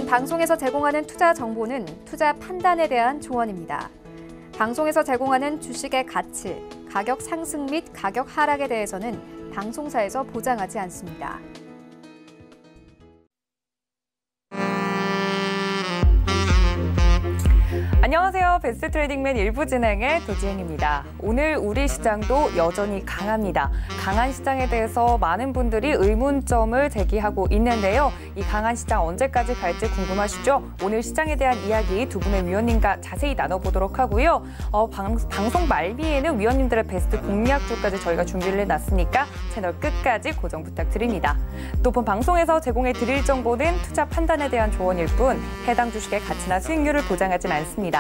본 방송에서 제공하는 투자 정보는 투자 판단에 대한 조언입니다. 방송에서 제공하는 주식의 가치, 가격 상승 및 가격 하락에 대해서는 방송사에서 보장하지 않습니다. 안녕하세요. 베스트 트레이딩맨 일부 진행의 도지행입니다. 오늘 우리 시장도 여전히 강합니다. 강한 시장에 대해서 많은 분들이 의문점을 제기하고 있는데요. 이 강한 시장 언제까지 갈지 궁금하시죠? 오늘 시장에 대한 이야기 두 분의 위원님과 자세히 나눠보도록 하고요. 방송 말미에는 위원님들의 베스트 공략주까지 저희가 준비를 해놨으니까 채널 끝까지 고정 부탁드립니다. 또 본 방송에서 제공해 드릴 정보는 투자 판단에 대한 조언일 뿐 해당 주식의 가치나 수익률을 보장하진 않습니다.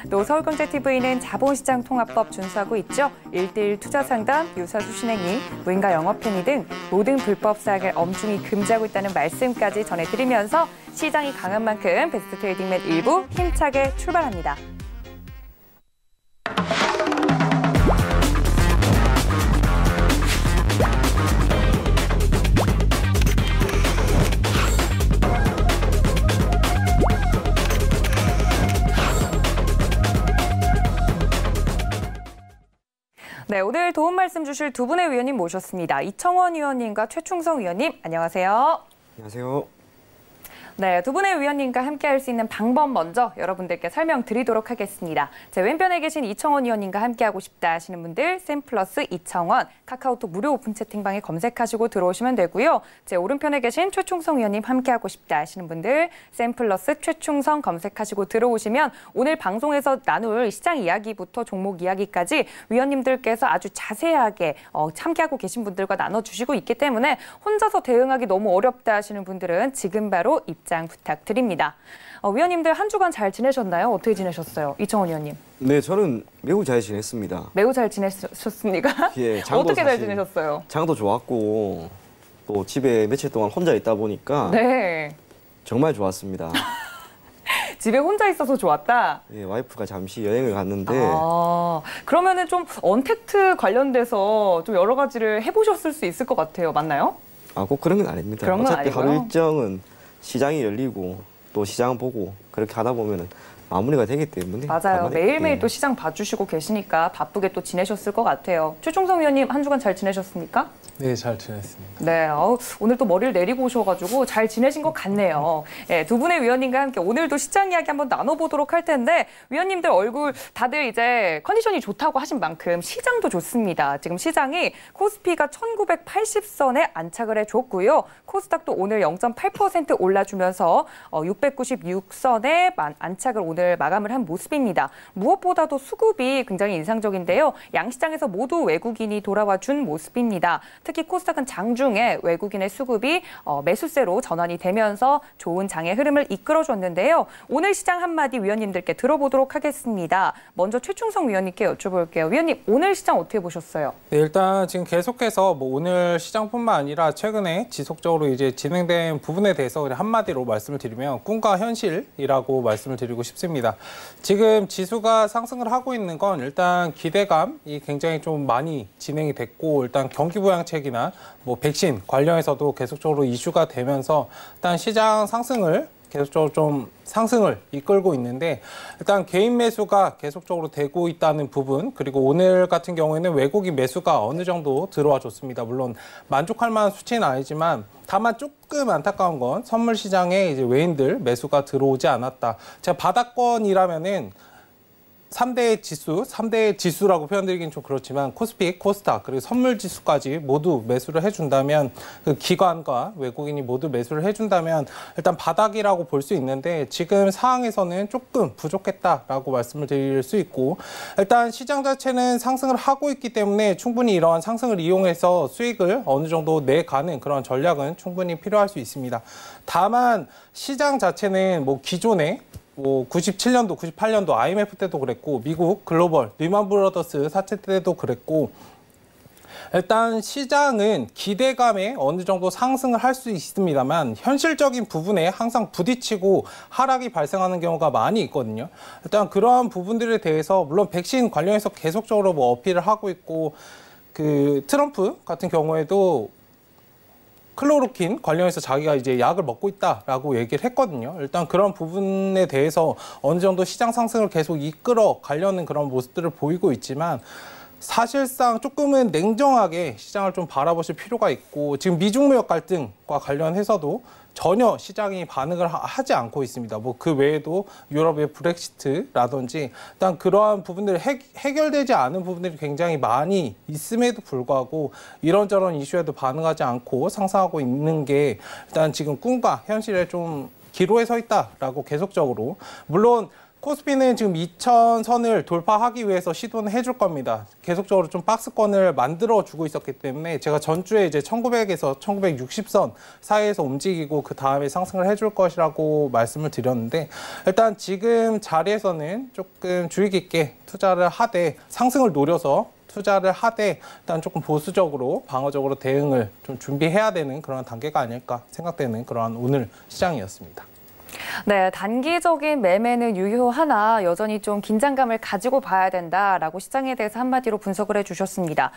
또 서울경제TV는 자본시장 통합법 준수하고 있죠. 1:1 투자 상담, 유사수 신행위, 무인가 영업행위 등 모든 불법 사항을 엄중히 금지하고 있다는 말씀까지 전해드리면서 시장이 강한 만큼 베스트 트레이딩맨 일부 힘차게 출발합니다. 네, 오늘 도움 말씀 주실 두 분의 위원님 모셨습니다. 이청원 위원님과 최충성 위원님, 안녕하세요. 안녕하세요. 네, 두 분의 위원님과 함께할 수 있는 방법 먼저 여러분들께 설명드리도록 하겠습니다. 제 왼편에 계신 이청원 위원님과 함께하고 싶다 하시는 분들 샘플러스 이청원 카카오톡 무료 오픈 채팅방에 검색하시고 들어오시면 되고요. 제 오른편에 계신 최충성 위원님 함께하고 싶다 하시는 분들 샘플러스 최충성 검색하시고 들어오시면 오늘 방송에서 나눌 시장 이야기부터 종목 이야기까지 위원님들께서 아주 자세하게 함께하고 계신 분들과 나눠주시고 있기 때문에 혼자서 대응하기 너무 어렵다 하시는 분들은 지금 바로 입장 부탁드립니다. 위원님들 한 주간 잘 지내셨나요? 어떻게 지내셨어요? 이청원 위원님. 네, 저는 매우 잘 지냈습니다. 매우 잘 지내셨습니까? 예, 장도 어떻게 잘 지내셨어요? 장도 좋았고 또 집에 며칠 동안 혼자 있다 보니까 네. 정말 좋았습니다. 집에 혼자 있어서 좋았다? 예, 와이프가 잠시 여행을 갔는데 그러면은 좀 언택트 관련돼서 좀 여러 가지를 해보셨을 수 있을 것 같아요. 맞나요? 꼭 그런 건 아닙니다. 그런 건 어차피 아니고요? 하루 일정은 시장이 열리고 또 시장 보고 그렇게 하다 보면은 마무리가 되기 때문에 맞아요. 매일매일 예. 또 시장 봐주시고 계시니까 바쁘게 또 지내셨을 것 같아요. 최충성 위원님 한 주간 잘 지내셨습니까? 네, 잘 지냈습니다. 네, 오늘 또 머리를 내리고 오셔가지고 잘 지내신 것 같네요. 네, 두 분의 위원님과 함께 오늘도 시장 이야기 한번 나눠보도록 할 텐데 위원님들 얼굴 다들 이제 컨디션이 좋다고 하신 만큼 시장도 좋습니다. 지금 시장이 코스피가 1980선에 안착을 해줬고요. 코스닥도 오늘 0.8% 올라주면서 696선에 안착을 오늘 마감을 한 모습입니다. 무엇보다도 수급이 굉장히 인상적인데요. 양시장에서 모두 외국인이 돌아와 준 모습입니다. 특히 코스닥은 장중에 외국인의 수급이 매수세로 전환이 되면서 좋은 장의 흐름을 이끌어줬는데요. 오늘 시장 한마디 위원님들께 들어보도록 하겠습니다. 먼저 최충성 위원님께 여쭤볼게요. 위원님, 오늘 시장 어떻게 보셨어요? 네, 일단 지금 계속해서 오늘 시장뿐만 아니라 최근에 지속적으로 이제 진행된 부분에 대해서 그냥 한마디로 말씀을 드리면 꿈과 현실이라고 말씀을 드리고 싶습니다. 지금 지수가 상승을 하고 있는 건 일단 기대감이 굉장히 좀 많이 진행이 됐고 일단 경기 부양책이나 백신 관련해서도 계속적으로 이슈가 되면서 일단 시장 상승을 계속적으로 좀 상승을 이끌고 있는데 일단 개인 매수가 계속적으로 되고 있다는 부분 그리고 오늘 같은 경우에는 외국인 매수가 어느 정도 들어와 줬습니다. 물론 만족할 만한 수치는 아니지만 다만 조금 안타까운 건 선물 시장에 이제 외인들 매수가 들어오지 않았다. 제가 바닥권이라면은 3대 지수라고 표현드리긴 좀 그렇지만 코스피, 코스닥, 그리고 선물 지수까지 모두 매수를 해준다면 그 기관과 외국인이 모두 매수를 해준다면 일단 바닥이라고 볼 수 있는데 지금 상황에서는 조금 부족했다라고 말씀을 드릴 수 있고 일단 시장 자체는 상승을 하고 있기 때문에 충분히 이러한 상승을 이용해서 수익을 어느 정도 내가는 그런 전략은 충분히 필요할 수 있습니다. 다만 시장 자체는 기존에 97년도, 98년도 IMF 때도 그랬고 미국 글로벌 리만 브라더스 사태 때도 그랬고 일단 시장은 기대감에 어느 정도 상승을 할 수 있습니다만 현실적인 부분에 항상 부딪히고 하락이 발생하는 경우가 많이 있거든요. 일단 그러한 부분들에 대해서 물론 백신 관련해서 계속적으로 어필을 하고 있고 그 트럼프 같은 경우에도 클로로킨 관련해서 자기가 이제 약을 먹고 있다라고 얘기를 했거든요. 일단 그런 부분에 대해서 어느 정도 시장 상승을 계속 이끌어 가려는 그런 모습들을 보이고 있지만 사실상 조금은 냉정하게 시장을 좀 바라보실 필요가 있고 지금 미중 무역 갈등과 관련해서도 전혀 시장이 반응을 하지 않고 있습니다. 뭐 그 외에도 유럽의 브렉시트라든지 일단 그러한 부분들이 해결되지 않은 부분들이 굉장히 많이 있음에도 불구하고 이런저런 이슈에도 반응하지 않고 상승하고 있는 게 일단 지금 꿈과 현실에 좀 기로에 서 있다라고 계속적으로 물론 코스피는 지금 2000선을 돌파하기 위해서 시도는 해줄 겁니다. 계속적으로 좀 박스권을 만들어주고 있었기 때문에 제가 전주에 이제 1900에서 1960선 사이에서 움직이고 그 다음에 상승을 해줄 것이라고 말씀을 드렸는데 일단 지금 자리에서는 조금 주의 깊게 투자를 하되 상승을 노려서 투자를 하되 일단 조금 보수적으로 방어적으로 대응을 좀 준비해야 되는 그런 단계가 아닐까 생각되는 그러한 오늘 시장이었습니다. 네, 단기적인 매매는 유효하나 여전히 좀 긴장감을 가지고 봐야 된다라고 시장에 대해서 한마디로 분석을 해주셨습니다.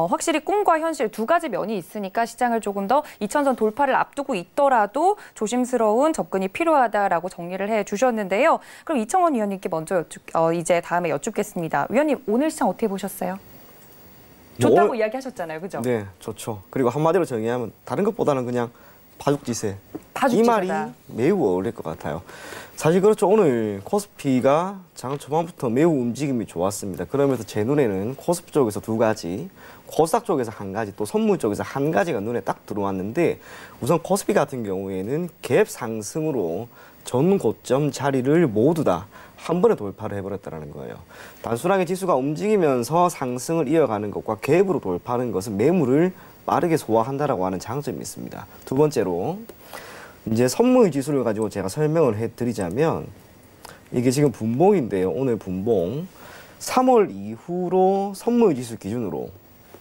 확실히 꿈과 현실 두 가지 면이 있으니까 시장을 조금 더 2000선 돌파를 앞두고 있더라도 조심스러운 접근이 필요하다라고 정리를 해주셨는데요. 그럼 이청원 위원님께 먼저 이제 다음에 여쭙겠습니다. 위원님, 오늘 시장 어떻게 보셨어요? 좋다고 이야기하셨잖아요, 그죠? 네, 좋죠. 그리고 한마디로 정의하면 다른 것보다는 그냥 파죽지세. 이 말이 매우 어울릴 것 같아요. 사실 그렇죠. 오늘 코스피가 장 초반부터 매우 움직임이 좋았습니다. 그러면서 제 눈에는 코스피 쪽에서 두 가지, 코스닥 쪽에서 한 가지, 또 선물 쪽에서 한 가지가 눈에 딱 들어왔는데 우선 코스피 같은 경우에는 갭 상승으로 전 고점 자리를 모두 다 한 번에 돌파를 해버렸다는 거예요. 단순하게 지수가 움직이면서 상승을 이어가는 것과 갭으로 돌파하는 것은 매물을 빠르게 소화한다라고 하는 장점이 있습니다. 두 번째로 이제 선물 지수를 가지고 제가 설명을 해드리자면 이게 지금 분봉인데요. 오늘 분봉 3월 이후로 선물 지수 기준으로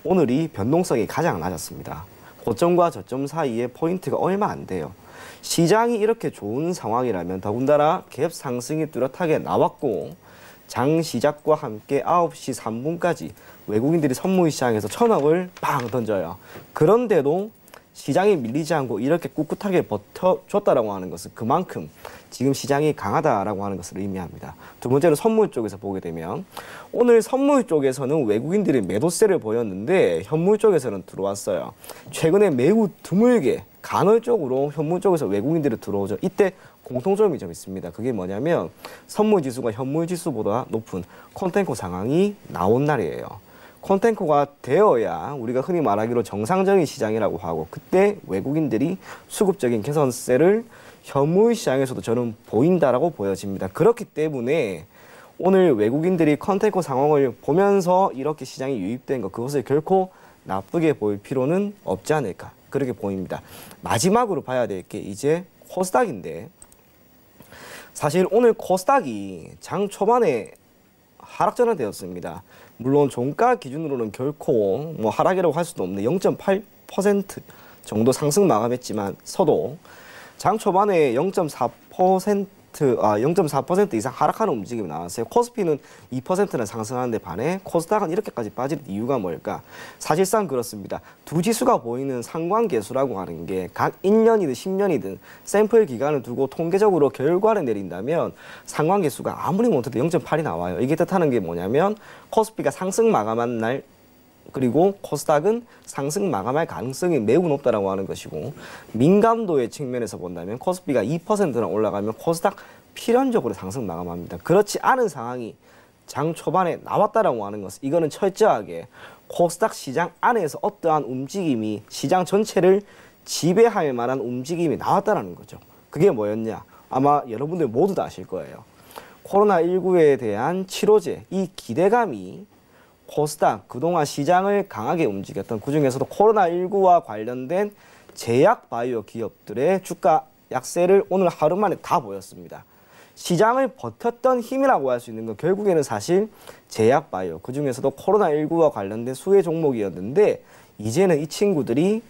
오늘이 변동성이 가장 낮았습니다. 고점과 저점 사이에 포인트가 얼마 안 돼요. 시장이 이렇게 좋은 상황이라면 더군다나 갭 상승이 뚜렷하게 나왔고 장 시작과 함께 9시 3분까지 외국인들이 선물 시장에서 1000억을 빵 던져요. 그런데도 시장이 밀리지 않고 이렇게 꿋꿋하게 버텨줬다라고 하는 것은 그만큼 지금 시장이 강하다라고 하는 것을 의미합니다. 두 번째로 선물 쪽에서 보게 되면 오늘 선물 쪽에서는 외국인들이 매도세를 보였는데 현물 쪽에서는 들어왔어요. 최근에 매우 드물게 간헐적으로 현물 쪽에서 외국인들이 들어오죠. 이때 공통점이 좀 있습니다. 그게 뭐냐면 선물 지수가 현물 지수보다 높은 컨텐코 상황이 나온 날이에요. 컨텐코가 되어야 우리가 흔히 말하기로 정상적인 시장이라고 하고 그때 외국인들이 수급적인 개선세를 현물 시장에서도 저는 보인다라고 보여집니다. 그렇기 때문에 오늘 외국인들이 컨텐코 상황을 보면서 이렇게 시장이 유입된 것 그것을 결코 나쁘게 보일 필요는 없지 않을까 그렇게 보입니다. 마지막으로 봐야 될 게 이제 코스닥인데 사실 오늘 코스닥이 장 초반에 하락전환 되었습니다. 물론 종가 기준으로는 결코 뭐 하락이라고 할 수도 없는 0.8% 정도 상승 마감했지만 서도 장 초반에 0.4% 이상 하락하는 움직임이 나왔어요. 코스피는 2%는 상승하는데 반해 코스닥은 이렇게까지 빠질 이유가 뭘까? 사실상 그렇습니다. 두 지수가 보이는 상관계수라고 하는 게 각 1년이든 10년이든 샘플 기간을 두고 통계적으로 결과를 내린다면 상관계수가 아무리 못해도 0.8이 나와요. 이게 뜻하는 게 뭐냐면 코스피가 상승 마감한 날 그리고 코스닥은 상승 마감할 가능성이 매우 높다라고 하는 것이고 민감도의 측면에서 본다면 코스피가 2%나 올라가면 코스닥 필연적으로 상승 마감합니다. 그렇지 않은 상황이 장 초반에 나왔다라고 하는 것은 이거는 철저하게 코스닥 시장 안에서 어떠한 움직임이 시장 전체를 지배할 만한 움직임이 나왔다는 거죠. 그게 뭐였냐? 아마 여러분들 모두 다 아실 거예요. 코로나19에 대한 치료제, 이 기대감이 코스닥 그동안 시장을 강하게 움직였던 그중에서도 코로나19와 관련된 제약 바이오 기업들의 주가 약세를 오늘 하루 만에 다 보였습니다. 시장을 버텼던 힘이라고 할 수 있는 건 결국에는 사실 제약 바이오 그중에서도 코로나19와 관련된 수혜 종목이었는데 이제는 이 친구들이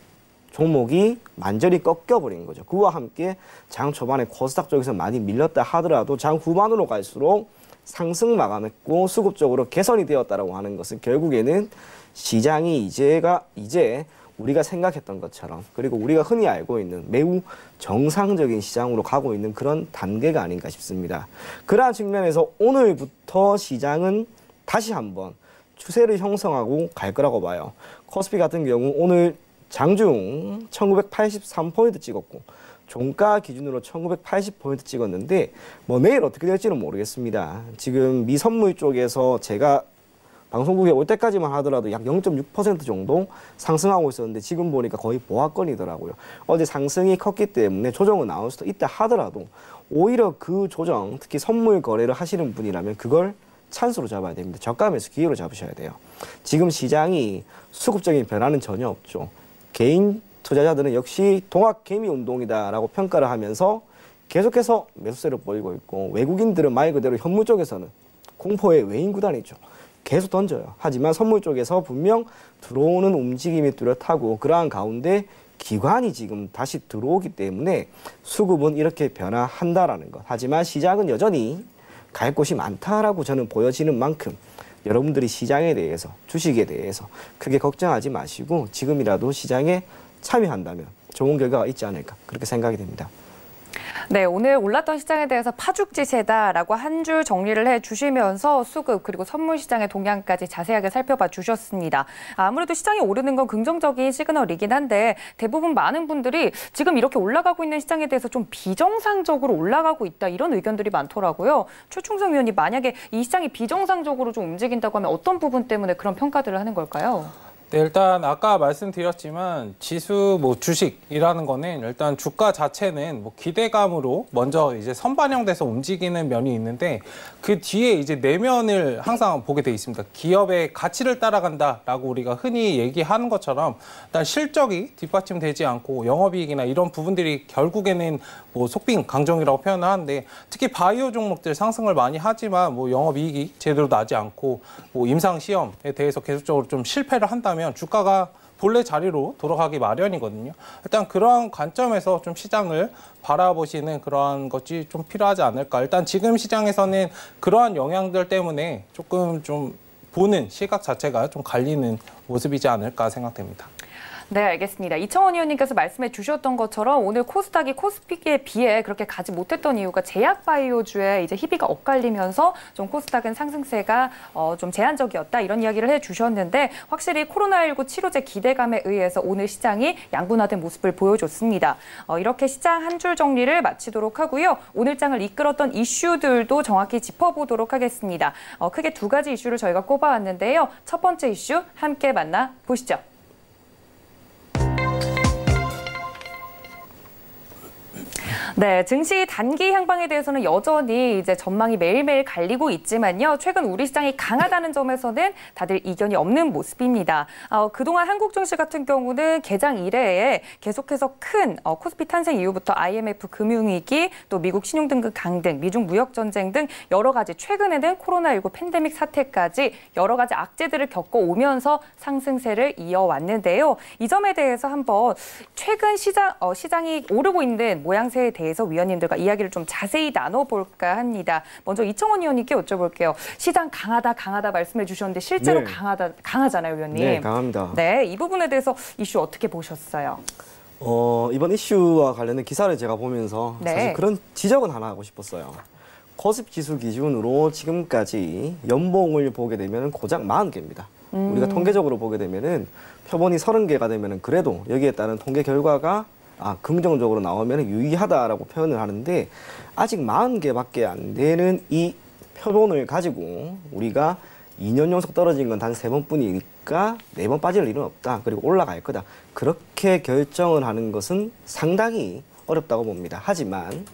종목이 완전히 꺾여버린 거죠. 그와 함께 장 초반에 코스닥 쪽에서 많이 밀렸다 하더라도 장 후반으로 갈수록 상승 마감했고 수급적으로 개선이 되었다라고 하는 것은 결국에는 시장이 이제 우리가 생각했던 것처럼 그리고 우리가 흔히 알고 있는 매우 정상적인 시장으로 가고 있는 그런 단계가 아닌가 싶습니다. 그러한 측면에서 오늘부터 시장은 다시 한번 추세를 형성하고 갈 거라고 봐요. 코스피 같은 경우 오늘 장중 1983포인트 찍었고 종가 기준으로 1980포인트 찍었는데 뭐 내일 어떻게 될지는 모르겠습니다. 지금 미 선물 쪽에서 제가 방송국에 올 때까지만 하더라도 약 0.6% 정도 상승하고 있었는데 지금 보니까 거의 보합권이더라고요. 어제 상승이 컸기 때문에 조정은 나올 수도 있다 하더라도 오히려 그 조정, 특히 선물 거래를 하시는 분이라면 그걸 찬스로 잡아야 됩니다. 저가 매수 기회로 잡으셔야 돼요. 지금 시장이 수급적인 변화는 전혀 없죠. 개인 투자자들은 역시 동학개미 운동이다라고 평가를 하면서 계속해서 매수세를 보이고 있고 외국인들은 말 그대로 현물 쪽에서는 공포의 외인 구단이죠. 계속 던져요. 하지만 선물 쪽에서 분명 들어오는 움직임이 뚜렷하고 그러한 가운데 기관이 지금 다시 들어오기 때문에 수급은 이렇게 변화한다라는 것. 하지만 시장은 여전히 갈 곳이 많다라고 저는 보여지는 만큼 여러분들이 시장에 대해서, 주식에 대해서 크게 걱정하지 마시고 지금이라도 시장에 참여한다면 좋은 결과가 있지 않을까 그렇게 생각이 됩니다. 네, 오늘 올랐던 시장에 대해서 파죽지세다라고 한 줄 정리를 해주시면서 수급 그리고 선물 시장의 동향까지 자세하게 살펴봐 주셨습니다. 아무래도 시장이 오르는 건 긍정적인 시그널이긴 한데 대부분 많은 분들이 지금 이렇게 올라가고 있는 시장에 대해서 좀 비정상적으로 올라가고 있다 이런 의견들이 많더라고요. 최충성 위원님, 만약에 이 시장이 비정상적으로 좀 움직인다고 하면 어떤 부분 때문에 그런 평가들을 하는 걸까요? 네, 일단 아까 말씀드렸지만 지수 주식이라는 거는 일단 주가 자체는 기대감으로 먼저 이제 선반영돼서 움직이는 면이 있는데 그 뒤에 이제 내면을 항상 보게 돼 있습니다. 기업의 가치를 따라간다라고 우리가 흔히 얘기하는 것처럼 일단 실적이 뒷받침되지 않고 영업이익이나 이런 부분들이 결국에는 속빈 강정이라고 표현을 하는데 특히 바이오 종목들 상승을 많이 하지만 영업이익이 제대로 나지 않고 임상 시험에 대해서 계속적으로 좀 실패를 한다면 주가가 본래 자리로 돌아가기 마련이거든요. 일단 그런 관점에서 좀 시장을 바라보시는 그러한 것이 좀 필요하지 않을까. 일단 지금 시장에서는 그러한 영향들 때문에 조금 좀 보는 시각 자체가 좀 갈리는 모습이지 않을까 생각됩니다. 네, 알겠습니다. 이청원 의원님께서 말씀해 주셨던 것처럼 오늘 코스닥이 코스피에 비해 그렇게 가지 못했던 이유가 제약바이오주에 이제 희비가 엇갈리면서 좀 코스닥은 상승세가 좀 제한적이었다 이런 이야기를 해 주셨는데 확실히 코로나19 치료제 기대감에 의해서 오늘 시장이 양분화된 모습을 보여줬습니다. 이렇게 시장 한 줄 정리를 마치도록 하고요. 오늘 장을 이끌었던 이슈들도 정확히 짚어보도록 하겠습니다. 크게 두 가지 이슈를 저희가 꼽아왔는데요. 첫 번째 이슈 함께 만나보시죠. 네, 증시 단기 향방에 대해서는 여전히 이제 전망이 매일매일 갈리고 있지만요. 최근 우리 시장이 강하다는 점에서는 다들 이견이 없는 모습입니다. 그동안 한국 증시 같은 경우는 개장 이래에 계속해서 큰 코스피 탄생 이후부터 IMF 금융위기, 또 미국 신용등급 강등, 미중 무역전쟁 등 여러 가지 최근에는 코로나19 팬데믹 사태까지 여러 가지 악재들을 겪어오면서 상승세를 이어왔는데요. 이 점에 대해서 한번 최근 시장이 오르고 있는 모양새에 대해서 위원님들과 이야기를 좀 자세히 나눠볼까 합니다. 먼저 이청원 위원님께 여쭤볼게요. 시장 강하다 말씀해 주셨는데 실제로 네. 강하잖아요, 위원님. 네, 강합니다. 네, 이 부분에 대해서 이슈 어떻게 보셨어요? 이번 이슈와 관련된 기사를 제가 보면서 네. 사실 그런 지적은 하나 하고 싶었어요. 코스피 지수 기준으로 지금까지 연봉을 보게 되면 고작 40개입니다. 우리가 통계적으로 보게 되면은 표본이 30개가 되면은 그래도 여기에 따른 통계 결과가 긍정적으로 나오면 유의하다라고 표현을 하는데 아직 40개밖에 안 되는 이 표본을 가지고 우리가 2년 연속 떨어진 건 단 3번뿐이니까 4번 빠질 일은 없다. 그리고 올라갈 거다. 그렇게 결정을 하는 것은 상당히 어렵다고 봅니다. 하지만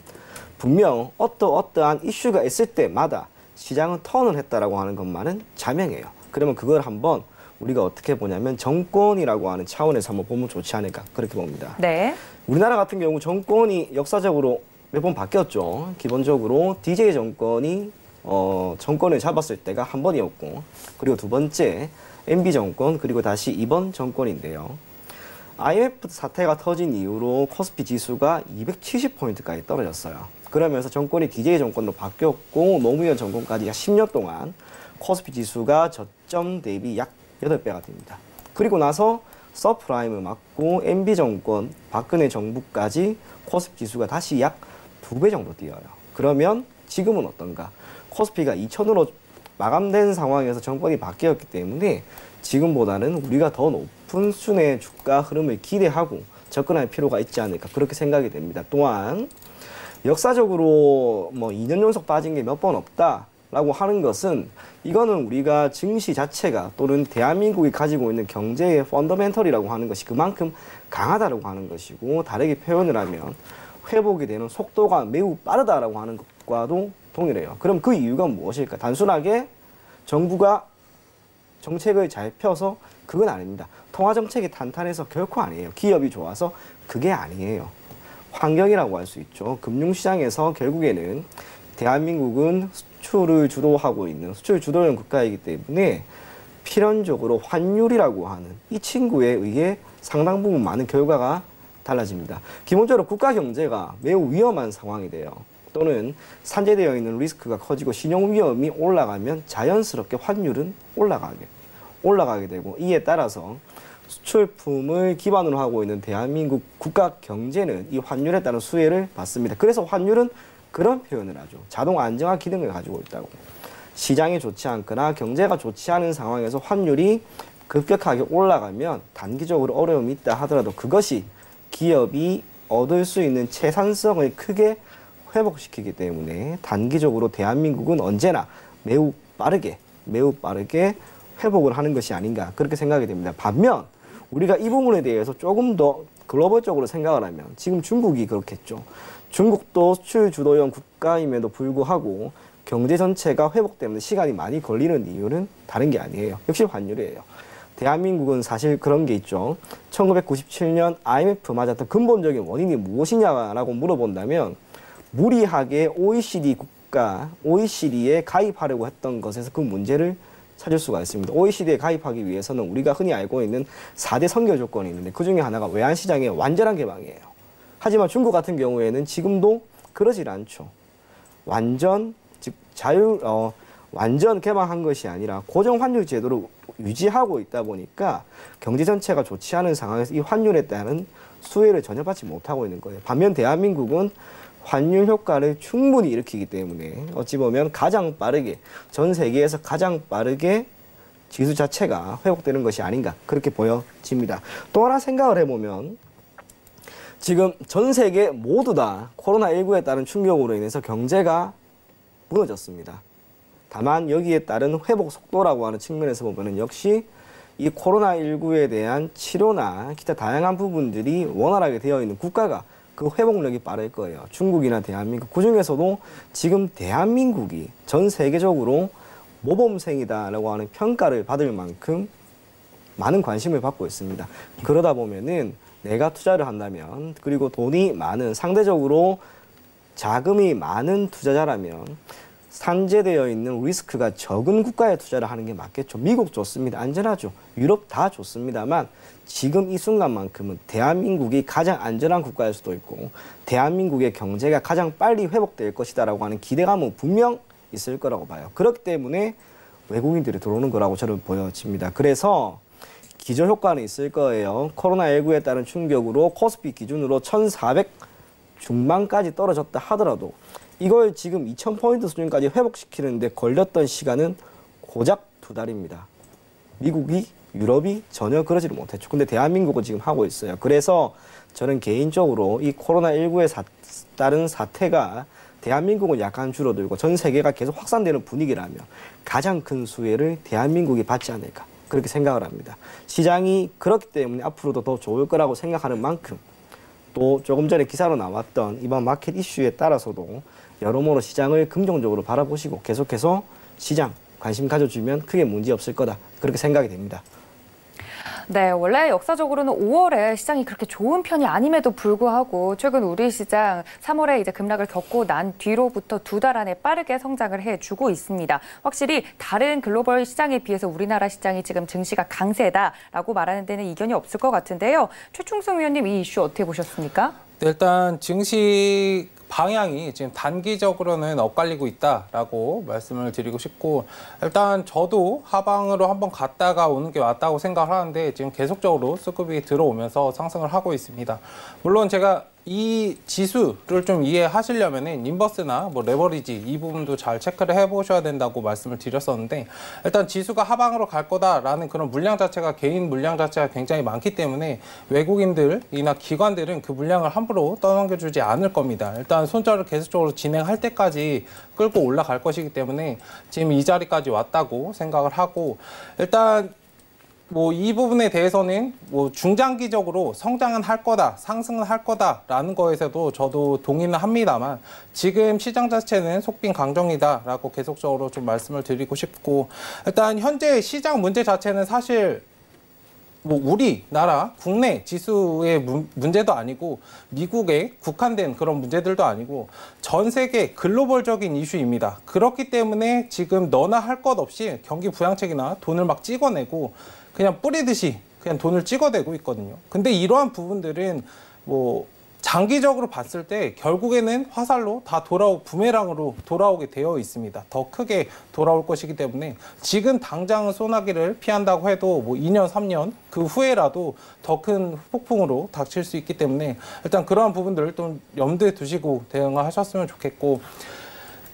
분명 어떠한 이슈가 있을 때마다 시장은 턴을 했다라고 하는 것만은 자명해요. 그러면 그걸 한번 우리가 어떻게 보냐면 정권이라고 하는 차원에서 한번 보면 좋지 않을까 그렇게 봅니다. 네. 우리나라 같은 경우 정권이 역사적으로 몇 번 바뀌었죠. 기본적으로 DJ 정권이 정권을 잡았을 때가 한 번이었고 그리고 두 번째 MB 정권 그리고 다시 이번 정권인데요. IMF 사태가 터진 이후로 코스피 지수가 270포인트까지 떨어졌어요. 그러면서 정권이 DJ 정권으로 바뀌었고 노무현 정권까지 약 10년 동안 코스피 지수가 저점 대비 약 8배가 됩니다. 그리고 나서 서프라임을 맞고 MB 정권, 박근혜 정부까지 코스피 지수가 다시 약 2배 정도 뛰어요. 그러면 지금은 어떤가? 코스피가 2000으로 마감된 상황에서 정권이 바뀌었기 때문에 지금보다는 우리가 더 높은 수준의 주가 흐름을 기대하고 접근할 필요가 있지 않을까 그렇게 생각이 됩니다. 또한 역사적으로 뭐 2년 연속 빠진 게 몇 번 없다라고 하는 것은 이거는 우리가 증시 자체가 또는 대한민국이 가지고 있는 경제의 펀더멘털이라고 하는 것이 그만큼 강하다라고 하는 것이고 다르게 표현을 하면 회복이 되는 속도가 매우 빠르다라고 하는 것과도 동일해요. 그럼 그 이유가 무엇일까? 단순하게 정부가 정책을 잘 펴서 그건 아닙니다. 통화 정책이 탄탄해서 결코 아니에요. 기업이 좋아서 그게 아니에요. 환경이라고 할 수 있죠. 금융시장에서 결국에는 대한민국은 수출을 주도하고 있는 수출 주도형 국가이기 때문에 필연적으로 환율이라고 하는 이 친구에 의해 상당 부분 많은 결과가 달라집니다. 기본적으로 국가 경제가 매우 위험한 상황이 돼요. 또는 산재되어 있는 리스크가 커지고 신용 위험이 올라가면 자연스럽게 환율은 올라가게 되고 이에 따라서 수출품을 기반으로 하고 있는 대한민국 국가 경제는 이 환율에 따른 수혜를 받습니다. 그래서 환율은 그런 표현을 하죠. 자동 안정화 기능을 가지고 있다고. 시장이 좋지 않거나 경제가 좋지 않은 상황에서 환율이 급격하게 올라가면 단기적으로 어려움이 있다 하더라도 그것이 기업이 얻을 수 있는 채산성을 크게 회복시키기 때문에 단기적으로 대한민국은 언제나 매우 빠르게 회복을 하는 것이 아닌가 그렇게 생각이 됩니다. 반면 우리가 이 부분에 대해서 조금 더 글로벌적으로 생각을 하면 지금 중국이 그렇겠죠. 중국도 수출 주도형 국가임에도 불구하고 경제 전체가 회복되는 시간이 많이 걸리는 이유는 다른 게 아니에요. 역시 환율이에요. 대한민국은 사실 그런 게 있죠. 1997년 IMF 맞았던 근본적인 원인이 무엇이냐라고 물어본다면 무리하게 OECD에 가입하려고 했던 것에서 그 문제를 찾을 수가 있습니다. OECD에 가입하기 위해서는 우리가 흔히 알고 있는 4대 선결 조건이 있는데 그 중에 하나가 외환시장의 완전한 개방이에요. 하지만 중국 같은 경우에는 지금도 그러질 않죠. 완전 개방한 것이 아니라 고정 환율 제도를 유지하고 있다 보니까 경제 전체가 좋지 않은 상황에서 이 환율에 따른 수혜를 전혀 받지 못하고 있는 거예요. 반면 대한민국은 환율 효과를 충분히 일으키기 때문에 어찌 보면 전 세계에서 가장 빠르게 지수 자체가 회복되는 것이 아닌가 그렇게 보여집니다. 또 하나 생각을 해보면 지금 전 세계 모두 다 코로나19에 따른 충격으로 인해서 경제가 무너졌습니다. 다만 여기에 따른 회복 속도라고 하는 측면에서 보면은 역시 이 코로나19에 대한 치료나 기타 다양한 부분들이 원활하게 되어 있는 국가가 그 회복력이 빠를 거예요. 중국이나 대한민국. 그중에서도 지금 대한민국이 전 세계적으로 모범생이다라고 하는 평가를 받을 만큼 많은 관심을 받고 있습니다. 그러다 보면은 내가 투자를 한다면 그리고 돈이 많은 상대적으로 자금이 많은 투자자라면 산재되어 있는 리스크가 적은 국가에 투자를 하는 게 맞겠죠. 미국 좋습니다. 안전하죠. 유럽 다 좋습니다만 지금 이 순간만큼은 대한민국이 가장 안전한 국가일 수도 있고 대한민국의 경제가 가장 빨리 회복될 것이다라고 하는 기대감은 분명 있을 거라고 봐요. 그렇기 때문에 외국인들이 들어오는 거라고 저는 보여집니다. 그래서 기저효과는 있을 거예요. 코로나19에 따른 충격으로 코스피 기준으로 1,400 중반까지 떨어졌다 하더라도 이걸 지금 2,000포인트 수준까지 회복시키는데 걸렸던 시간은 고작 2달입니다. 미국이, 유럽이 전혀 그러지를 못했죠. 근데 대한민국은 지금 하고 있어요. 그래서 저는 개인적으로 이 코로나19에 따른 사태가 대한민국은 약간 줄어들고 전 세계가 계속 확산되는 분위기라면 가장 큰 수혜를 대한민국이 받지 않을까 그렇게 생각을 합니다. 시장이 그렇기 때문에 앞으로도 더 좋을 거라고 생각하는 만큼 또 조금 전에 기사로 나왔던 이번 마켓 이슈에 따라서도 여러모로 시장을 긍정적으로 바라보시고 계속해서 시장 관심 가져주면 크게 문제 없을 거다 그렇게 생각이 됩니다. 네, 원래 역사적으로는 5월에 시장이 그렇게 좋은 편이 아님에도 불구하고 최근 우리 시장 3월에 이제 급락을 겪고 난 뒤로부터 2달 안에 빠르게 성장을 해주고 있습니다. 확실히 다른 글로벌 시장에 비해서 우리나라 시장이 지금 증시가 강세다라고 말하는 데는 이견이 없을 것 같은데요. 최충승 위원님 이 이슈 어떻게 보셨습니까? 일단 증시 방향이 지금 단기적으로는 엇갈리고 있다라고 말씀을 드리고 싶고, 일단 저도 하방으로 한번 갔다가 오는 게 맞다고 생각을 하는데 지금 계속적으로 수급이 들어오면서 상승을 하고 있습니다. 물론 제가 이 지수를 좀 이해하시려면은 인버스나 뭐 레버리지 이 부분도 잘 체크를 해보셔야 된다고 말씀을 드렸었는데, 일단 지수가 하방으로 갈 거다라는 그런 물량 자체가, 개인 물량 자체가 굉장히 많기 때문에 외국인들이나 기관들은 그 물량을 함부로 떠넘겨주지 않을 겁니다. 일단 손절을 계속적으로 진행할 때까지 끌고 올라갈 것이기 때문에 지금 이 자리까지 왔다고 생각을 하고, 일단 뭐 이 부분에 대해서는 뭐 중장기적으로 성장은 할 거다, 상승은 할 거다라는 거에서도 저도 동의는 합니다만, 지금 시장 자체는 속빈 강정이다라고 계속적으로 좀 말씀을 드리고 싶고, 일단 현재 시장 문제 자체는 사실 뭐 우리나라 국내 지수의 문제도 아니고 미국에 국한된 그런 문제들도 아니고 전 세계 글로벌적인 이슈입니다. 그렇기 때문에 지금 너나 할 것 없이 경기 부양책이나 돈을 막 찍어내고 그냥 뿌리듯이 그냥 돈을 찍어대고 있거든요. 근데 이러한 부분들은 뭐 장기적으로 봤을 때 결국에는 화살로 다 돌아오고 부메랑으로 돌아오게 되어 있습니다. 더 크게 돌아올 것이기 때문에 지금 당장은 소나기를 피한다고 해도 뭐 2년, 3년 그 후에라도 더 큰 폭풍으로 닥칠 수 있기 때문에 일단 그러한 부분들을 좀 염두에 두시고 대응을 하셨으면 좋겠고,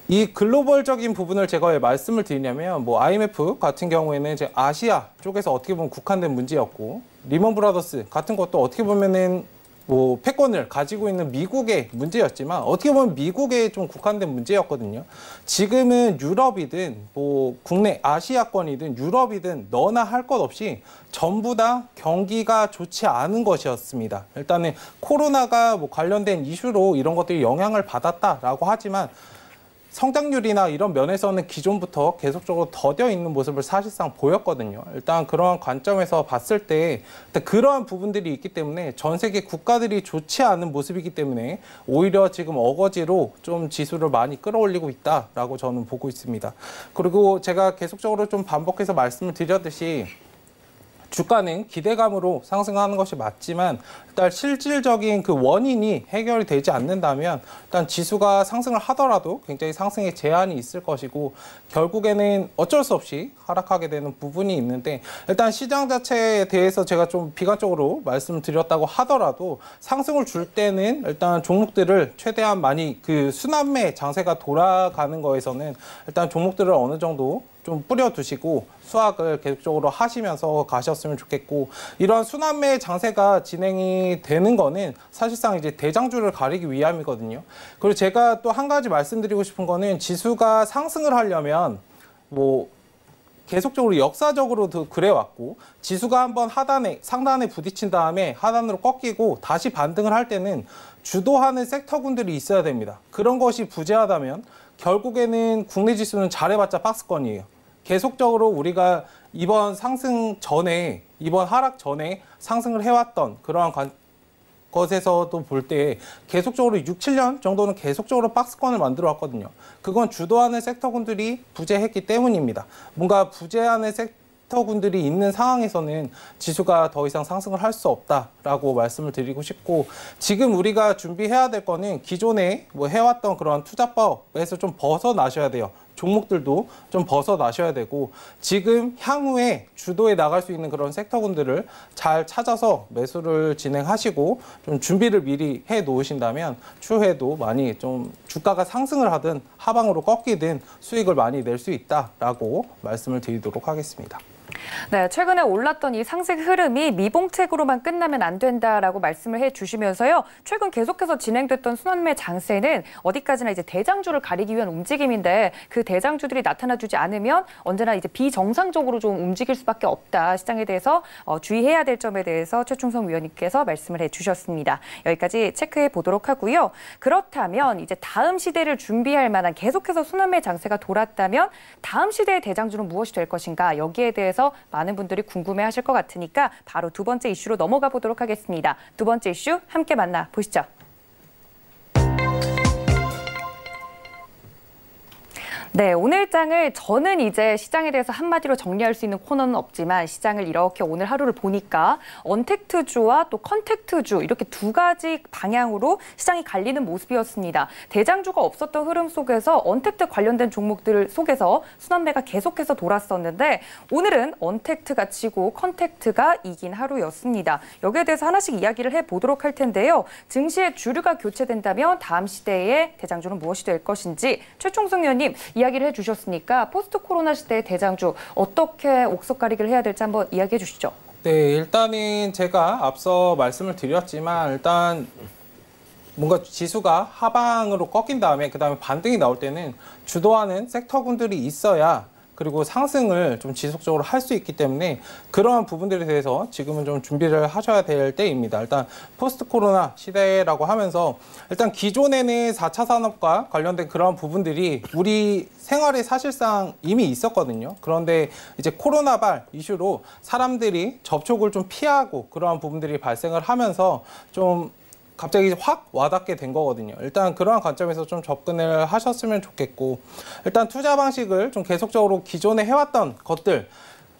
이 글로벌적인 부분을 제가 왜 말씀을 드리냐면, 뭐 IMF 같은 경우에는 이제 아시아 쪽에서 어떻게 보면 국한된 문제였고, 리먼 브라더스 같은 것도 어떻게 보면은 뭐 패권을 가지고 있는 미국의 문제였지만 어떻게 보면 미국의 좀 국한된 문제였거든요. 지금은 유럽이든 뭐 국내 아시아권이든 유럽이든 너나 할 것 없이 전부 다 경기가 좋지 않은 것이었습니다. 일단은 코로나가 뭐 관련된 이슈로 이런 것들이 영향을 받았다라고 하지만 성장률이나 이런 면에서는 기존부터 계속적으로 더뎌 있는 모습을 사실상 보였거든요. 일단 그러한 관점에서 봤을 때 그러한 부분들이 있기 때문에 전 세계 국가들이 좋지 않은 모습이기 때문에 오히려 지금 어거지로 좀 지수를 많이 끌어올리고 있다라고 저는 보고 있습니다. 그리고 제가 계속적으로 좀 반복해서 말씀을 드렸듯이 주가는 기대감으로 상승하는 것이 맞지만 일단 실질적인 그 원인이 해결이 되지 않는다면 일단 지수가 상승을 하더라도 굉장히 상승에 제한이 있을 것이고 결국에는 어쩔 수 없이 하락하게 되는 부분이 있는데, 일단 시장 자체에 대해서 제가 좀 비관적으로 말씀드렸다고 하더라도 상승을 줄 때는 일단 종목들을 최대한 많이 그 순환매 장세가 돌아가는 거에서는 일단 종목들을 어느 정도 좀 뿌려두시고 수확을 계속적으로 하시면서 가셨으면 좋겠고, 이러한 순환매 장세가 진행이 되는 거는 사실상 이제 대장주를 가리기 위함이거든요. 그리고 제가 또 한 가지 말씀드리고 싶은 거는 지수가 상승을 하려면 뭐 계속적으로 역사적으로도 그래왔고, 지수가 한번 상단에 부딪힌 다음에 하단으로 꺾이고 다시 반등을 할 때는 주도하는 섹터군들이 있어야 됩니다. 그런 것이 부재하다면 결국에는 국내 지수는 잘해봤자 박스권이에요. 계속적으로 우리가 이번 상승 전에, 이번 하락 전에 상승을 해왔던 그러한 것에서도 볼 때 계속적으로 6, 7년 정도는 계속적으로 박스권을 만들어 왔거든요. 그건 주도하는 섹터군들이 부재했기 때문입니다. 뭔가 부재하는 섹터군들이 있는 상황에서는 지수가 더 이상 상승을 할 수 없다라고 말씀을 드리고 싶고, 지금 우리가 준비해야 될 거는 기존에 뭐 해왔던 그런 투자법에서 좀 벗어나셔야 돼요. 종목들도 좀 벗어나셔야 되고, 지금 향후에 주도해 나갈 수 있는 그런 섹터군들을 잘 찾아서 매수를 진행하시고 좀 준비를 미리 해 놓으신다면 추후에도 많이 좀 주가가 상승을 하든 하방으로 꺾이든 수익을 많이 낼 수 있다라고 말씀을 드리도록 하겠습니다. 네, 최근에 올랐던 이 상승 흐름이 미봉책으로만 끝나면 안 된다라고 말씀을 해주시면서요. 최근 계속해서 진행됐던 순환매 장세는 어디까지나 이제 대장주를 가리기 위한 움직임인데, 그 대장주들이 나타나주지 않으면 언제나 이제 비정상적으로 좀 움직일 수밖에 없다. 시장에 대해서 주의해야 될 점에 대해서 최충성 위원님께서 말씀을 해주셨습니다. 여기까지 체크해 보도록 하고요. 그렇다면 이제 다음 시대를 준비할 만한 계속해서 순환매 장세가 돌았다면 다음 시대의 대장주는 무엇이 될 것인가, 여기에 대해서 많은 분들이 궁금해하실 것 같으니까 바로 두 번째 이슈로 넘어가 보도록 하겠습니다. 두 번째 이슈 함께 만나보시죠. 네, 오늘 장을 저는 이제 시장에 대해서 한마디로 정리할 수 있는 코너는 없지만 시장을 이렇게 오늘 하루를 보니까 언택트주와 또 컨택트주 이렇게 두 가지 방향으로 시장이 갈리는 모습이었습니다. 대장주가 없었던 흐름 속에서 언택트 관련된 종목들 속에서 순환매가 계속해서 돌았었는데 오늘은 언택트가 지고 컨택트가 이긴 하루였습니다. 여기에 대해서 하나씩 이야기를 해보도록 할 텐데요. 증시의 주류가 교체된다면 다음 시대의 대장주는 무엇이 될 것인지 최총성 의원님 이야기를 해주셨으니까 포스트 코로나 시대의 대장주 어떻게 옥석가리기를 해야 될지 한번 이야기해 주시죠. 네, 일단은 제가 앞서 말씀을 드렸지만 일단 뭔가 지수가 하방으로 꺾인 다음에 그다음에 반등이 나올 때는 주도하는 섹터군들이 있어야 그리고 상승을 좀 지속적으로 할 수 있기 때문에 그러한 부분들에 대해서 지금은 좀 준비를 하셔야 될 때입니다. 일단 포스트 코로나 시대라고 하면서 일단 기존에는 4차 산업과 관련된 그런 부분들이 우리 생활에 사실상 이미 있었거든요. 그런데 이제 코로나발 이슈로 사람들이 접촉을 좀 피하고 그러한 부분들이 발생을 하면서 좀 갑자기 확 와닿게 된 거거든요. 일단 그러한 관점에서 좀 접근을 하셨으면 좋겠고 일단 투자 방식을 좀 계속적으로 기존에 해왔던 것들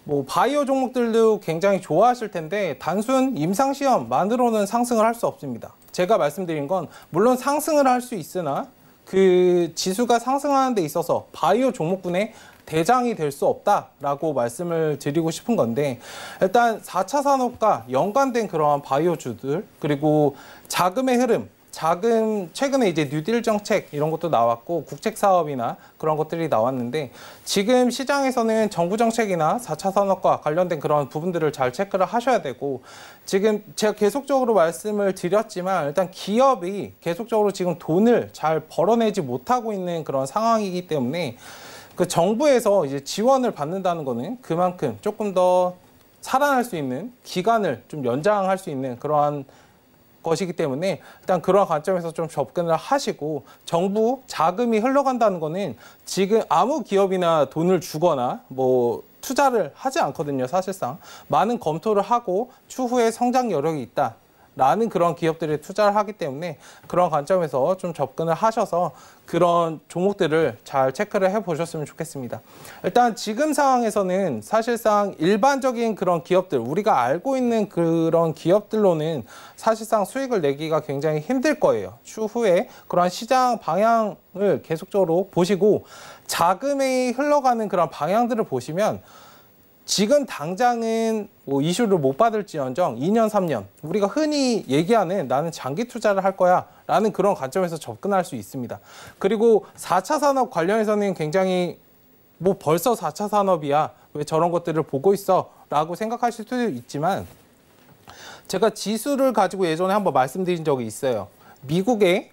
뭐 바이오 종목들도 굉장히 좋아하실 텐데 단순 임상시험만으로는 상승을 할 수 없습니다. 제가 말씀드린 건 물론 상승을 할 수 있으나 그 지수가 상승하는 데 있어서 바이오 종목군에 대장이 될 수 없다라고 말씀을 드리고 싶은 건데 일단 4차 산업과 연관된 그러한 바이오주들 그리고 자금의 흐름, 자금 최근에 이제 뉴딜 정책 이런 것도 나왔고 국책 사업이나 그런 것들이 나왔는데 지금 시장에서는 정부 정책이나 4차 산업과 관련된 그런 부분들을 잘 체크를 하셔야 되고 지금 제가 계속적으로 말씀을 드렸지만 일단 기업이 계속적으로 지금 돈을 잘 벌어내지 못하고 있는 그런 상황이기 때문에 그 정부에서 이제 지원을 받는다는 거는 그만큼 조금 더 살아날 수 있는 기간을 좀 연장할 수 있는 그러한 것이기 때문에 일단 그러한 관점에서 좀 접근을 하시고 정부 자금이 흘러간다는 거는 지금 아무 기업이나 돈을 주거나 뭐 투자를 하지 않거든요. 사실상 많은 검토를 하고 추후에 성장 여력이 있다. 라는 그런 기업들이 투자를 하기 때문에 그런 관점에서 좀 접근을 하셔서 그런 종목들을 잘 체크를 해보셨으면 좋겠습니다. 일단 지금 상황에서는 사실상 일반적인 그런 기업들, 우리가 알고 있는 그런 기업들로는 사실상 수익을 내기가 굉장히 힘들 거예요. 추후에 그런 시장 방향을 계속적으로 보시고 자금이 흘러가는 그런 방향들을 보시면 지금 당장은 뭐 이슈를 못 받을지언정 2년, 3년 우리가 흔히 얘기하는 나는 장기 투자를 할 거야 라는 그런 관점에서 접근할 수 있습니다. 그리고 4차 산업 관련해서는 굉장히 뭐 벌써 4차 산업이야 왜 저런 것들을 보고 있어 라고 생각하실 수도 있지만 제가 지수를 가지고 예전에 한번 말씀드린 적이 있어요. 미국에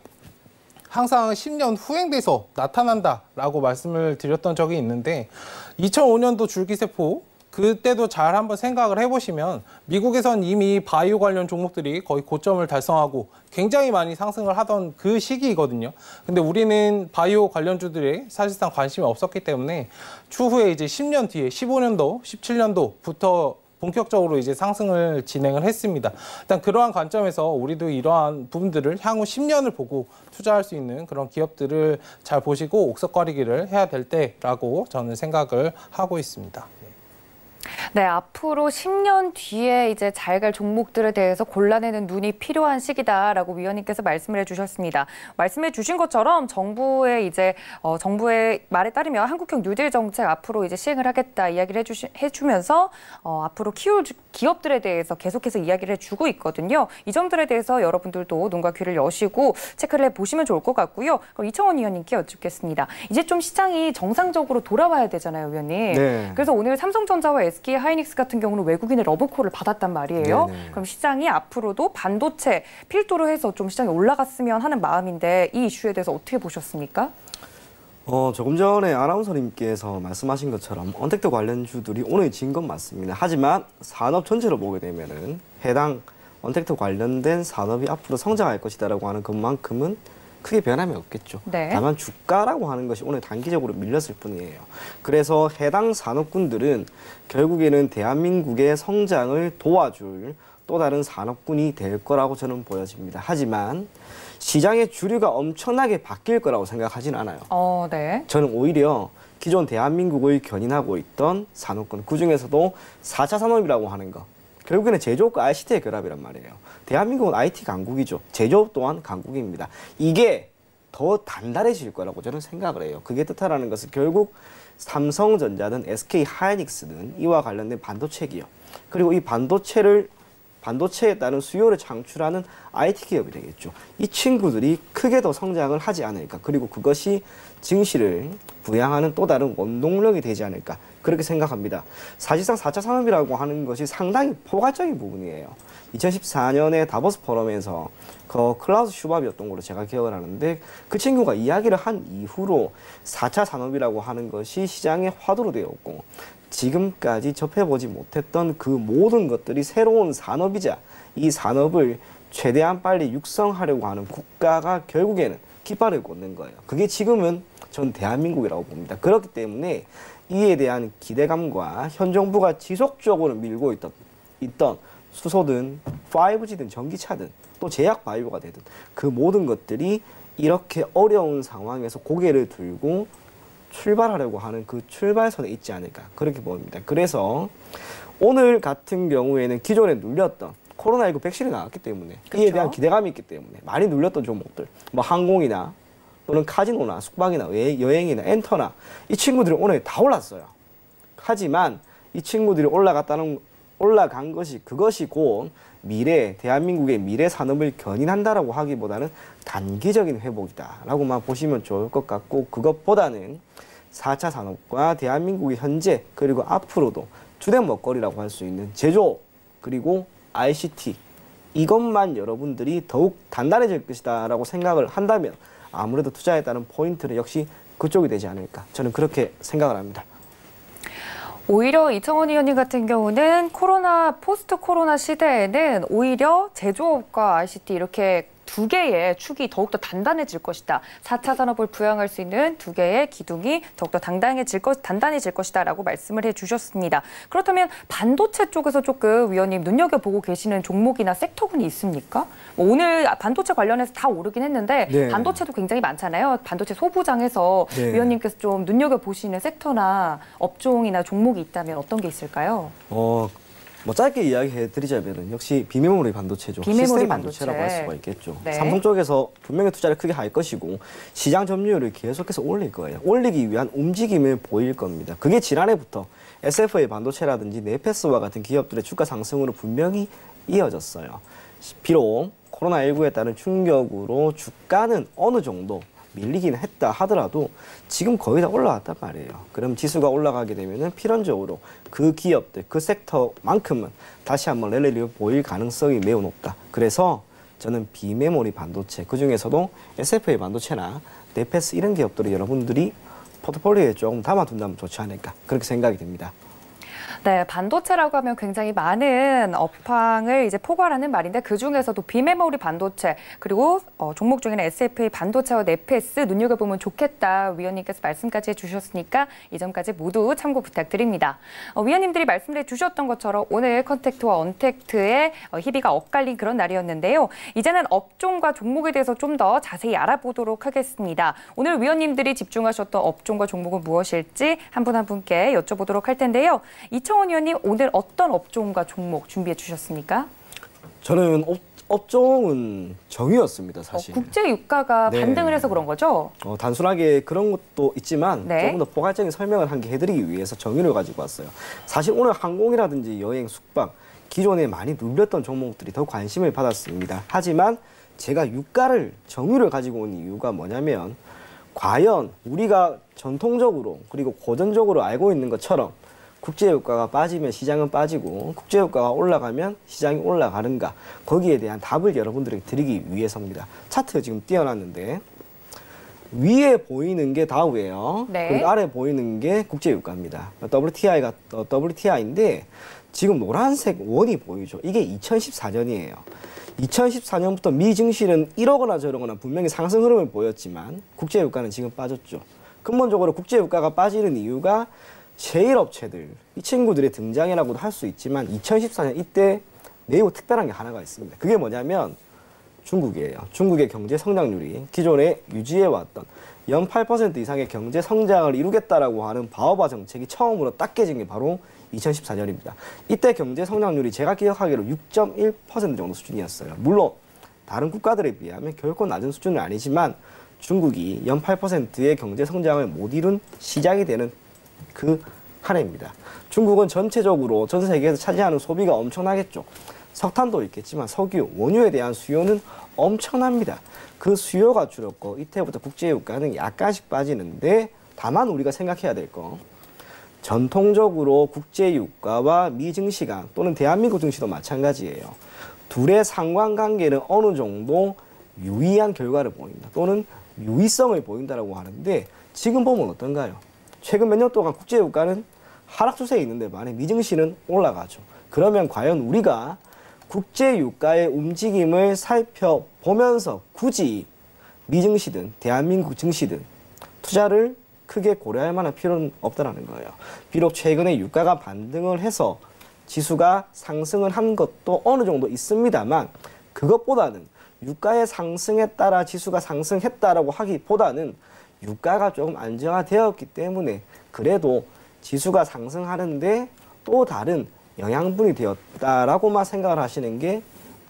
항상 10년 후행돼서 나타난다라고 말씀을 드렸던 적이 있는데 2005년도 줄기세포 그때도 잘 한번 생각을 해보시면 미국에선 이미 바이오 관련 종목들이 거의 고점을 달성하고 굉장히 많이 상승을 하던 그 시기이거든요. 근데 우리는 바이오 관련주들에 사실상 관심이 없었기 때문에 추후에 이제 10년 뒤에 15년도, 17년도부터 본격적으로 이제 상승을 진행을 했습니다. 일단 그러한 관점에서 우리도 이러한 부분들을 향후 10년을 보고 투자할 수 있는 그런 기업들을 잘 보시고 옥석거리기를 해야 될 때라고 저는 생각을 하고 있습니다. 네, 앞으로 10년 뒤에 이제 잘 갈 종목들에 대해서 골라내는 눈이 필요한 시기다라고 위원님께서 말씀을 해주셨습니다. 말씀해 주신 것처럼 정부의 말에 따르면 한국형 뉴딜 정책 앞으로 이제 시행을 하겠다 이야기를 해주면서 앞으로 키울 기업들에 대해서 계속해서 이야기를 해주고 있거든요. 이 점들에 대해서 여러분들도 눈과 귀를 여시고 체크를 해보시면 좋을 것 같고요. 그럼 이청원 위원님께 여쭙겠습니다. 이제 좀 시장이 정상적으로 돌아와야 되잖아요, 위원님. 네. 그래서 오늘 삼성전자와 SK 하이닉스 같은 경우는 외국인의 러브콜을 받았단 말이에요. 네네. 그럼 시장이 앞으로도 반도체 필두로 해서 좀 시장이 올라갔으면 하는 마음인데 이 이슈에 대해서 어떻게 보셨습니까? 조금 전에 아나운서님께서 말씀하신 것처럼 언택트 관련주들이 오늘 진 건 맞습니다. 하지만 산업 전체로 보게 되면은 해당 언택트 관련된 산업이 앞으로 성장할 것이다라고 하는 것만큼은 크게 변함이 없겠죠. 네. 다만 주가라고 하는 것이 오늘 단기적으로 밀렸을 뿐이에요. 그래서 해당 산업군들은 결국에는 대한민국의 성장을 도와줄 또 다른 산업군이 될 거라고 저는 보여집니다. 하지만 시장의 주류가 엄청나게 바뀔 거라고 생각하지는 않아요. 네. 저는 오히려 기존 대한민국을 견인하고 있던 산업군, 그중에서도 4차 산업이라고 하는 거, 결국에는 제조업과 ICT의 결합이란 말이에요. 대한민국은 IT 강국이죠. 제조업 또한 강국입니다. 이게 더 단단해질 거라고 저는 생각을 해요. 그게 뜻하라는 것은 결국 삼성전자든 SK 하이닉스든 이와 관련된 반도체 기업, 그리고 이 반도체에 따른 수요를 창출하는 IT 기업이 되겠죠. 이 친구들이 크게 더 성장을 하지 않을까. 그리고 그것이 증시를 부양하는 또 다른 원동력이 되지 않을까. 그렇게 생각합니다. 사실상 4차 산업이라고 하는 것이 상당히 포괄적인 부분이에요. 2014년에 다보스 포럼에서 그 클라우스 슈밥이었던 걸로 제가 기억을 하는데, 그 친구가 이야기를 한 이후로 4차 산업이라고 하는 것이 시장의 화두로 되었고, 지금까지 접해보지 못했던 그 모든 것들이 새로운 산업이자 이 산업을 최대한 빨리 육성하려고 하는 국가가 결국에는 깃발을 꽂는 거예요. 그게 지금은 전 대한민국이라고 봅니다. 그렇기 때문에 이에 대한 기대감과 현 정부가 지속적으로 밀고 있던 수소든 5G든 전기차든 또 제약 바이오가 되든 그 모든 것들이 이렇게 어려운 상황에서 고개를 들고 출발하려고 하는 그 출발선에 있지 않을까, 그렇게 보입니다. 그래서 오늘 같은 경우에는 기존에 눌렸던 코로나19 백신이 나왔기 때문에 이에 대한 기대감이 있기 때문에 많이 눌렸던 종목들, 뭐 항공이나 또는 카지노나 숙박이나 여행이나 엔터나 이 친구들이 오늘 다 올랐어요. 하지만 이 친구들이 올라간 것이, 그것이 곧 미래, 대한민국의 미래 산업을 견인한다라고 하기보다는 단기적인 회복이다라고만 보시면 좋을 것 같고, 그것보다는 4차 산업과 대한민국의 현재 그리고 앞으로도 주된 먹거리라고 할 수 있는 제조 그리고 ICT, 이것만 여러분들이 더욱 단단해질 것이다 라고 생각을 한다면 아무래도 투자에 따른 포인트는 역시 그쪽이 되지 않을까, 저는 그렇게 생각을 합니다. 오히려 이청원 의원님 같은 경우는 포스트 코로나 시대에는 오히려 제조업과 ICT 이렇게 두 개의 축이 더욱더 단단해질 것이다. 4차 산업을 부양할 수 있는 두 개의 기둥이 더욱더 단단해질 것이다 라고 말씀을 해주셨습니다. 그렇다면 반도체 쪽에서 조금 위원님 눈여겨보고 계시는 종목이나 섹터군이 있습니까? 뭐 오늘 반도체 관련해서 다 오르긴 했는데 네. 반도체도 굉장히 많잖아요. 반도체 소부장에서 네. 위원님께서 좀 눈여겨보시는 섹터나 업종이나 종목이 있다면 어떤 게 있을까요? 뭐 짧게 이야기해드리자면 역시 비메모리 반도체죠. 시스템 반도체라고 할 수가 있겠죠. 네. 삼성 쪽에서 분명히 투자를 크게 할 것이고 시장 점유율을 계속해서 올릴 거예요. 올리기 위한 움직임을 보일 겁니다. 그게 지난해부터 SFA 반도체라든지 네페스와 같은 기업들의 주가 상승으로 분명히 이어졌어요. 비록 코로나19에 따른 충격으로 주가는 어느 정도 밀리긴 했다 하더라도 지금 거의 다 올라왔단 말이에요. 그럼 지수가 올라가게 되면은 필연적으로 그 기업들, 그 섹터만큼은 다시 한번 랠리를 보일 가능성이 매우 높다. 그래서 저는 비메모리 반도체, 그중에서도 SFA 반도체나 네페스 이런 기업들을 여러분들이 포트폴리오에 조금 담아둔다면 좋지 않을까, 그렇게 생각이 됩니다. 네, 반도체라고 하면 굉장히 많은 업황을 이제 포괄하는 말인데 그중에서도 비메모리 반도체 그리고 종목 중에는 SFA 반도체와 네페스 눈여겨보면 좋겠다 위원님께서 말씀까지 해주셨으니까 이 점까지 모두 참고 부탁드립니다. 위원님들이 말씀해 주셨던 것처럼 오늘 컨택트와 언택트의 희비가 엇갈린 그런 날이었는데요. 이제는 업종과 종목에 대해서 좀 더 자세히 알아보도록 하겠습니다. 오늘 위원님들이 집중하셨던 업종과 종목은 무엇일지 한 분 한 분께 여쭤보도록 할 텐데요. 이청원 의원님, 오늘 어떤 업종과 종목 준비해 주셨습니까? 저는 업종은 정유였습니다, 사실. 국제 유가가 네. 반등을 해서 그런 거죠? 단순하게 그런 것도 있지만 네. 조금 더 포괄적인 설명을 한 개 해드리기 위해서 정유를 가지고 왔어요. 사실 오늘 항공이라든지 여행, 숙박, 기존에 많이 눌렸던 종목들이 더 관심을 받았습니다. 하지만 제가 정유를 가지고 온 이유가 뭐냐면 과연 우리가 전통적으로 그리고 고전적으로 알고 있는 것처럼 국제유가가 빠지면 시장은 빠지고 국제유가가 올라가면 시장이 올라가는가, 거기에 대한 답을 여러분들에게 드리기 위해서입니다. 차트 지금 띄워놨는데 위에 보이는 게 다우예요. 네. 그리고 아래 보이는 게 국제유가입니다. WTI인데 지금 노란색 원이 보이죠. 이게 2014년이에요. 2014년부터 미 증시는 이러거나 저러거나 분명히 상승 흐름을 보였지만 국제유가는 지금 빠졌죠. 근본적으로 국제유가가 빠지는 이유가 셰일 업체들, 이 친구들의 등장이라고도 할 수 있지만 2014년 이때 매우 특별한 게 하나가 있습니다. 그게 뭐냐면 중국이에요. 중국의 경제 성장률이 기존에 유지해왔던 연 8% 이상의 경제 성장을 이루겠다라고 하는 바오바 정책이 처음으로 딱 깨진 게 바로 2014년입니다. 이때 경제 성장률이 제가 기억하기로 6.1% 정도 수준이었어요. 물론 다른 국가들에 비하면 결코 낮은 수준은 아니지만 중국이 연 8%의 경제 성장을 못 이룬 시작이 되는 그 한 해입니다. 중국은 전체적으로 전 세계에서 차지하는 소비가 엄청나겠죠. 석탄도 있겠지만 석유, 원유에 대한 수요는 엄청납니다. 그 수요가 줄었고 이때부터 국제유가는 약간씩 빠지는데 다만 우리가 생각해야 될 거 전통적으로 국제유가와 미증시가 또는 대한민국 증시도 마찬가지예요. 둘의 상관관계는 어느 정도 유의한 결과를 보인다 또는 유의성을 보인다라고 하는데 지금 보면 어떤가요? 최근 몇 년 동안 국제유가는 하락 추세에 있는데 만약 미증시는 올라가죠. 그러면 과연 우리가 국제유가의 움직임을 살펴보면서 굳이 미증시든 대한민국 증시든 투자를 크게 고려할 만한 필요는 없다는 거예요. 비록 최근에 유가가 반등을 해서 지수가 상승을 한 것도 어느 정도 있습니다만 그것보다는 유가의 상승에 따라 지수가 상승했다라고 하기보다는 유가가 조금 안정화되었기 때문에 그래도 지수가 상승하는데 또 다른 영양분이 되었다라고만 생각을 하시는 게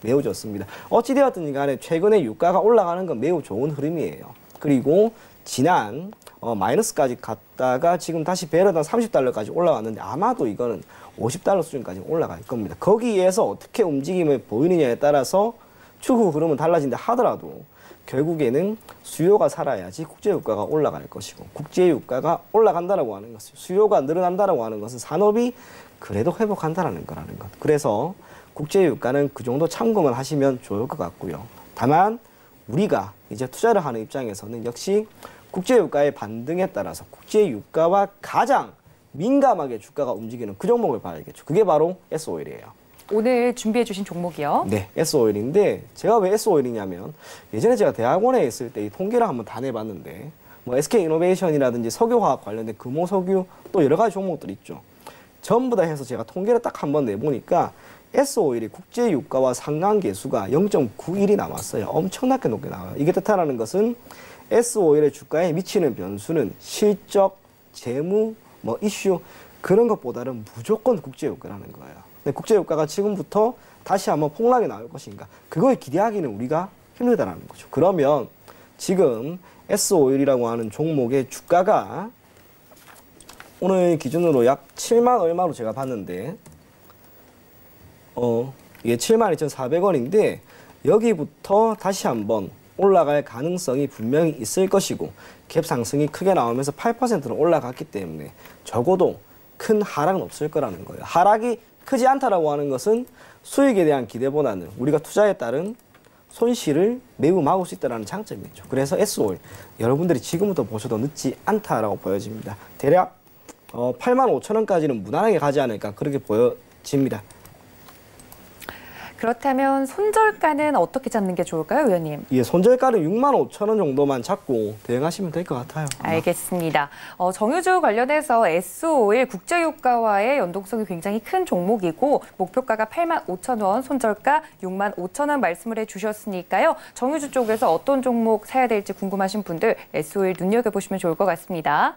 매우 좋습니다. 어찌되었든 간에 최근에 유가가 올라가는 건 매우 좋은 흐름이에요. 그리고 지난 마이너스까지 갔다가 지금 다시 배럴당 30달러까지 올라왔는데 아마도 이거는 50달러 수준까지 올라갈 겁니다. 거기에서 어떻게 움직임을 보이느냐에 따라서 추후 흐름은 달라진다 하더라도 결국에는 수요가 살아야지 국제유가가 올라갈 것이고 국제유가가 올라간다라고 하는 것은 수요가 늘어난다라고 하는 것은 산업이 그래도 회복한다라는 거라는 것. 그래서 국제유가는 그 정도 참고만 하시면 좋을 것 같고요. 다만 우리가 이제 투자를 하는 입장에서는 역시 국제유가의 반등에 따라서 국제유가와 가장 민감하게 주가가 움직이는 그 종목을 봐야겠죠. 그게 바로 S오일이에요. 오늘 준비해 주신 종목이요? 네, S오일인데 제가 왜 S오일이냐면 예전에 제가 대학원에 있을 때 이 통계를 한번 다 내봤는데 뭐 SK이노베이션이라든지 석유화학 관련된 금호석유 또 여러 가지 종목들 있죠. 전부 다 해서 제가 통계를 딱 한번 내보니까 S오일이 국제유가와 상관계수가 0.91이 나왔어요. 엄청나게 높게 나와요. 이게 뜻하는 것은 S오일의 주가에 미치는 변수는 실적, 재무, 뭐 이슈 그런 것보다는 무조건 국제유가라는 거예요. 근데 국제유가가 지금부터 다시 한번 폭락이 나올 것인가? 그걸 기대하기는 우리가 힘들다라는 거죠. 그러면 지금 S오일이라고 하는 종목의 주가가 오늘 기준으로 약 7만 얼마로 제가 봤는데 이게 72,400원인데 여기부터 다시 한번 올라갈 가능성이 분명히 있을 것이고 갭 상승이 크게 나오면서 8%로 올라갔기 때문에 적어도 큰 하락은 없을 거라는 거예요. 하락이 크지 않다라고 하는 것은 수익에 대한 기대보다는 우리가 투자에 따른 손실을 매우 막을 수 있다는 장점이죠. 그래서 S오일 여러분들이 지금부터 보셔도 늦지 않다라고 보여집니다. 대략 85,000원까지는 무난하게 가지 않을까 그렇게 보여집니다. 그렇다면 손절가는 어떻게 잡는 게 좋을까요, 의원님? 예, 손절가는 65,000원 정도만 잡고 대응하시면 될 것 같아요. 알겠습니다. 정유주 관련해서 S오일 국제유가와의 연동성이 굉장히 큰 종목이고 목표가가 85,000원, 손절가 65,000원 말씀을 해주셨으니까요. 정유주 쪽에서 어떤 종목 사야 될지 궁금하신 분들 S오일 눈여겨보시면 좋을 것 같습니다.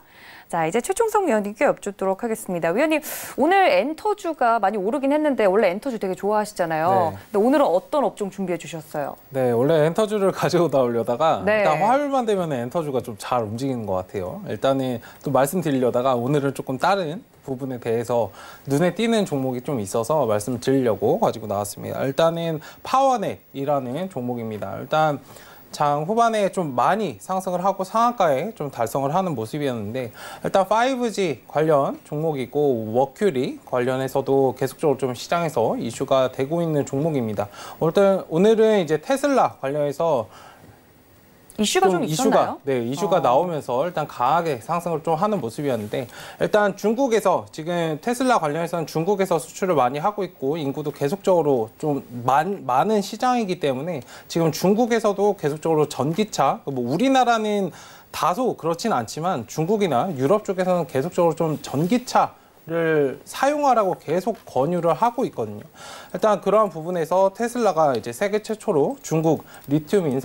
자, 이제 최충성 위원님께 여쭙도록 하겠습니다. 위원님, 오늘 엔터주가 많이 오르긴 했는데 원래 엔터주 되게 좋아하시잖아요. 네. 근데 오늘은 어떤 업종 준비해 주셨어요? 네, 원래 엔터주를 가지고 나오려다가 네. 일단 화요일만 되면 엔터주가 좀 잘 움직이는 것 같아요. 일단은 또 말씀드리려다가 오늘은 조금 다른 부분에 대해서 눈에 띄는 종목이 좀 있어서 말씀을 드리려고 가지고 나왔습니다. 일단은 파워넷이라는 종목입니다. 일단 장 후반에 좀 많이 상승을 하고 상한가에 좀 달성을 하는 모습이었는데 일단 5G 관련 종목이고 머큐리 관련해서도 계속적으로 좀 시장에서 이슈가 되고 있는 종목입니다. 오늘은 이제 테슬라 관련해서 이슈가 좀 있었나요? 이슈가 나오면서 일단 강하게 상승을 좀 하는 모습이었는데 일단 중국에서 지금 테슬라 관련해서는 중국에서 수출을 많이 하고 있고 인구도 계속적으로 좀 많은 시장이기 때문에 지금 중국에서도 계속적으로 전기차, 뭐 우리나라는 다소 그렇진 않지만 중국이나 유럽 쪽에서는 계속적으로 좀 전기차 를 사용하라고 계속 권유를 하고 있거든요. 일단 그러한 부분에서 테슬라가 이제 세계 최초로 중국 리튬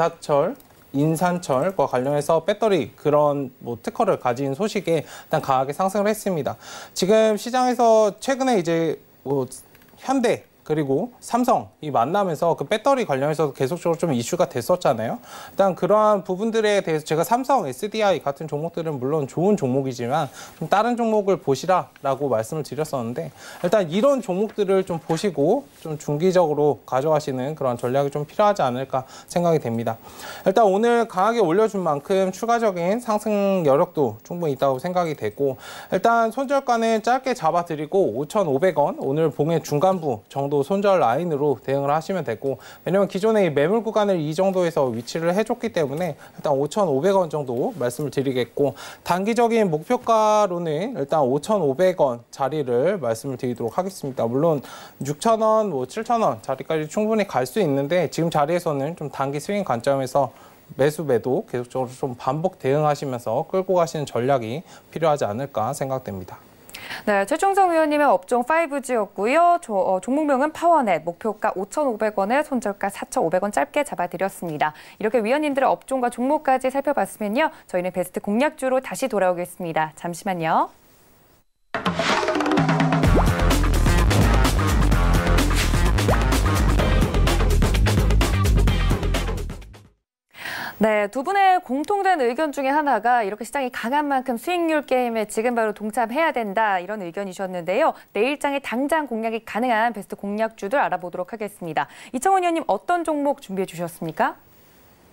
인산철과 관련해서 배터리 그런 뭐 특허를 가진 소식에 일단 강하게 상승을 했습니다. 지금 시장에서 최근에 이제 뭐 현대 그리고 삼성이 만나면서 그 배터리 관련해서 계속적으로 좀 이슈가 됐었잖아요. 일단 그러한 부분들에 대해서 제가 삼성, SDI 같은 종목들은 물론 좋은 종목이지만 좀 다른 종목을 보시라라고 말씀을 드렸었는데 일단 이런 종목들을 좀 보시고 좀 중기적으로 가져가시는 그런 전략이 좀 필요하지 않을까 생각이 됩니다. 일단 오늘 강하게 올려준 만큼 추가적인 상승 여력도 충분히 있다고 생각이 되고 일단 손절가는 짧게 잡아드리고 5,500원 오늘 봉의 중간부 정도 손절 라인으로 대응을 하시면 되고 왜냐면 기존에 매물 구간을 이 정도에서 위치를 해줬기 때문에 일단 5,500원 정도 말씀을 드리겠고 단기적인 목표가로는 일단 5,500원 자리를 말씀을 드리도록 하겠습니다. 물론 6,000원, 뭐 7,000원 자리까지 충분히 갈 수 있는데 지금 자리에서는 좀 단기 스윙 관점에서 매수 매도 계속적으로 좀 반복 대응하시면서 끌고 가시는 전략이 필요하지 않을까 생각됩니다. 네, 최충성 위원님의 업종 5G였고요. 종목명은 파워넷, 목표가 5,500원에 손절가 4,500원 짧게 잡아드렸습니다. 이렇게 위원님들의 업종과 종목까지 살펴봤으면요. 저희는 베스트 공략주로 다시 돌아오겠습니다. 잠시만요. 네, 두 분의 공통된 의견 중에 하나가 이렇게 시장이 강한 만큼 수익률 게임에 지금 바로 동참해야 된다 이런 의견이셨는데요. 내일장에 당장 공략이 가능한 베스트 공략주들 알아보도록 하겠습니다. 이청훈 의원님 어떤 종목 준비해 주셨습니까?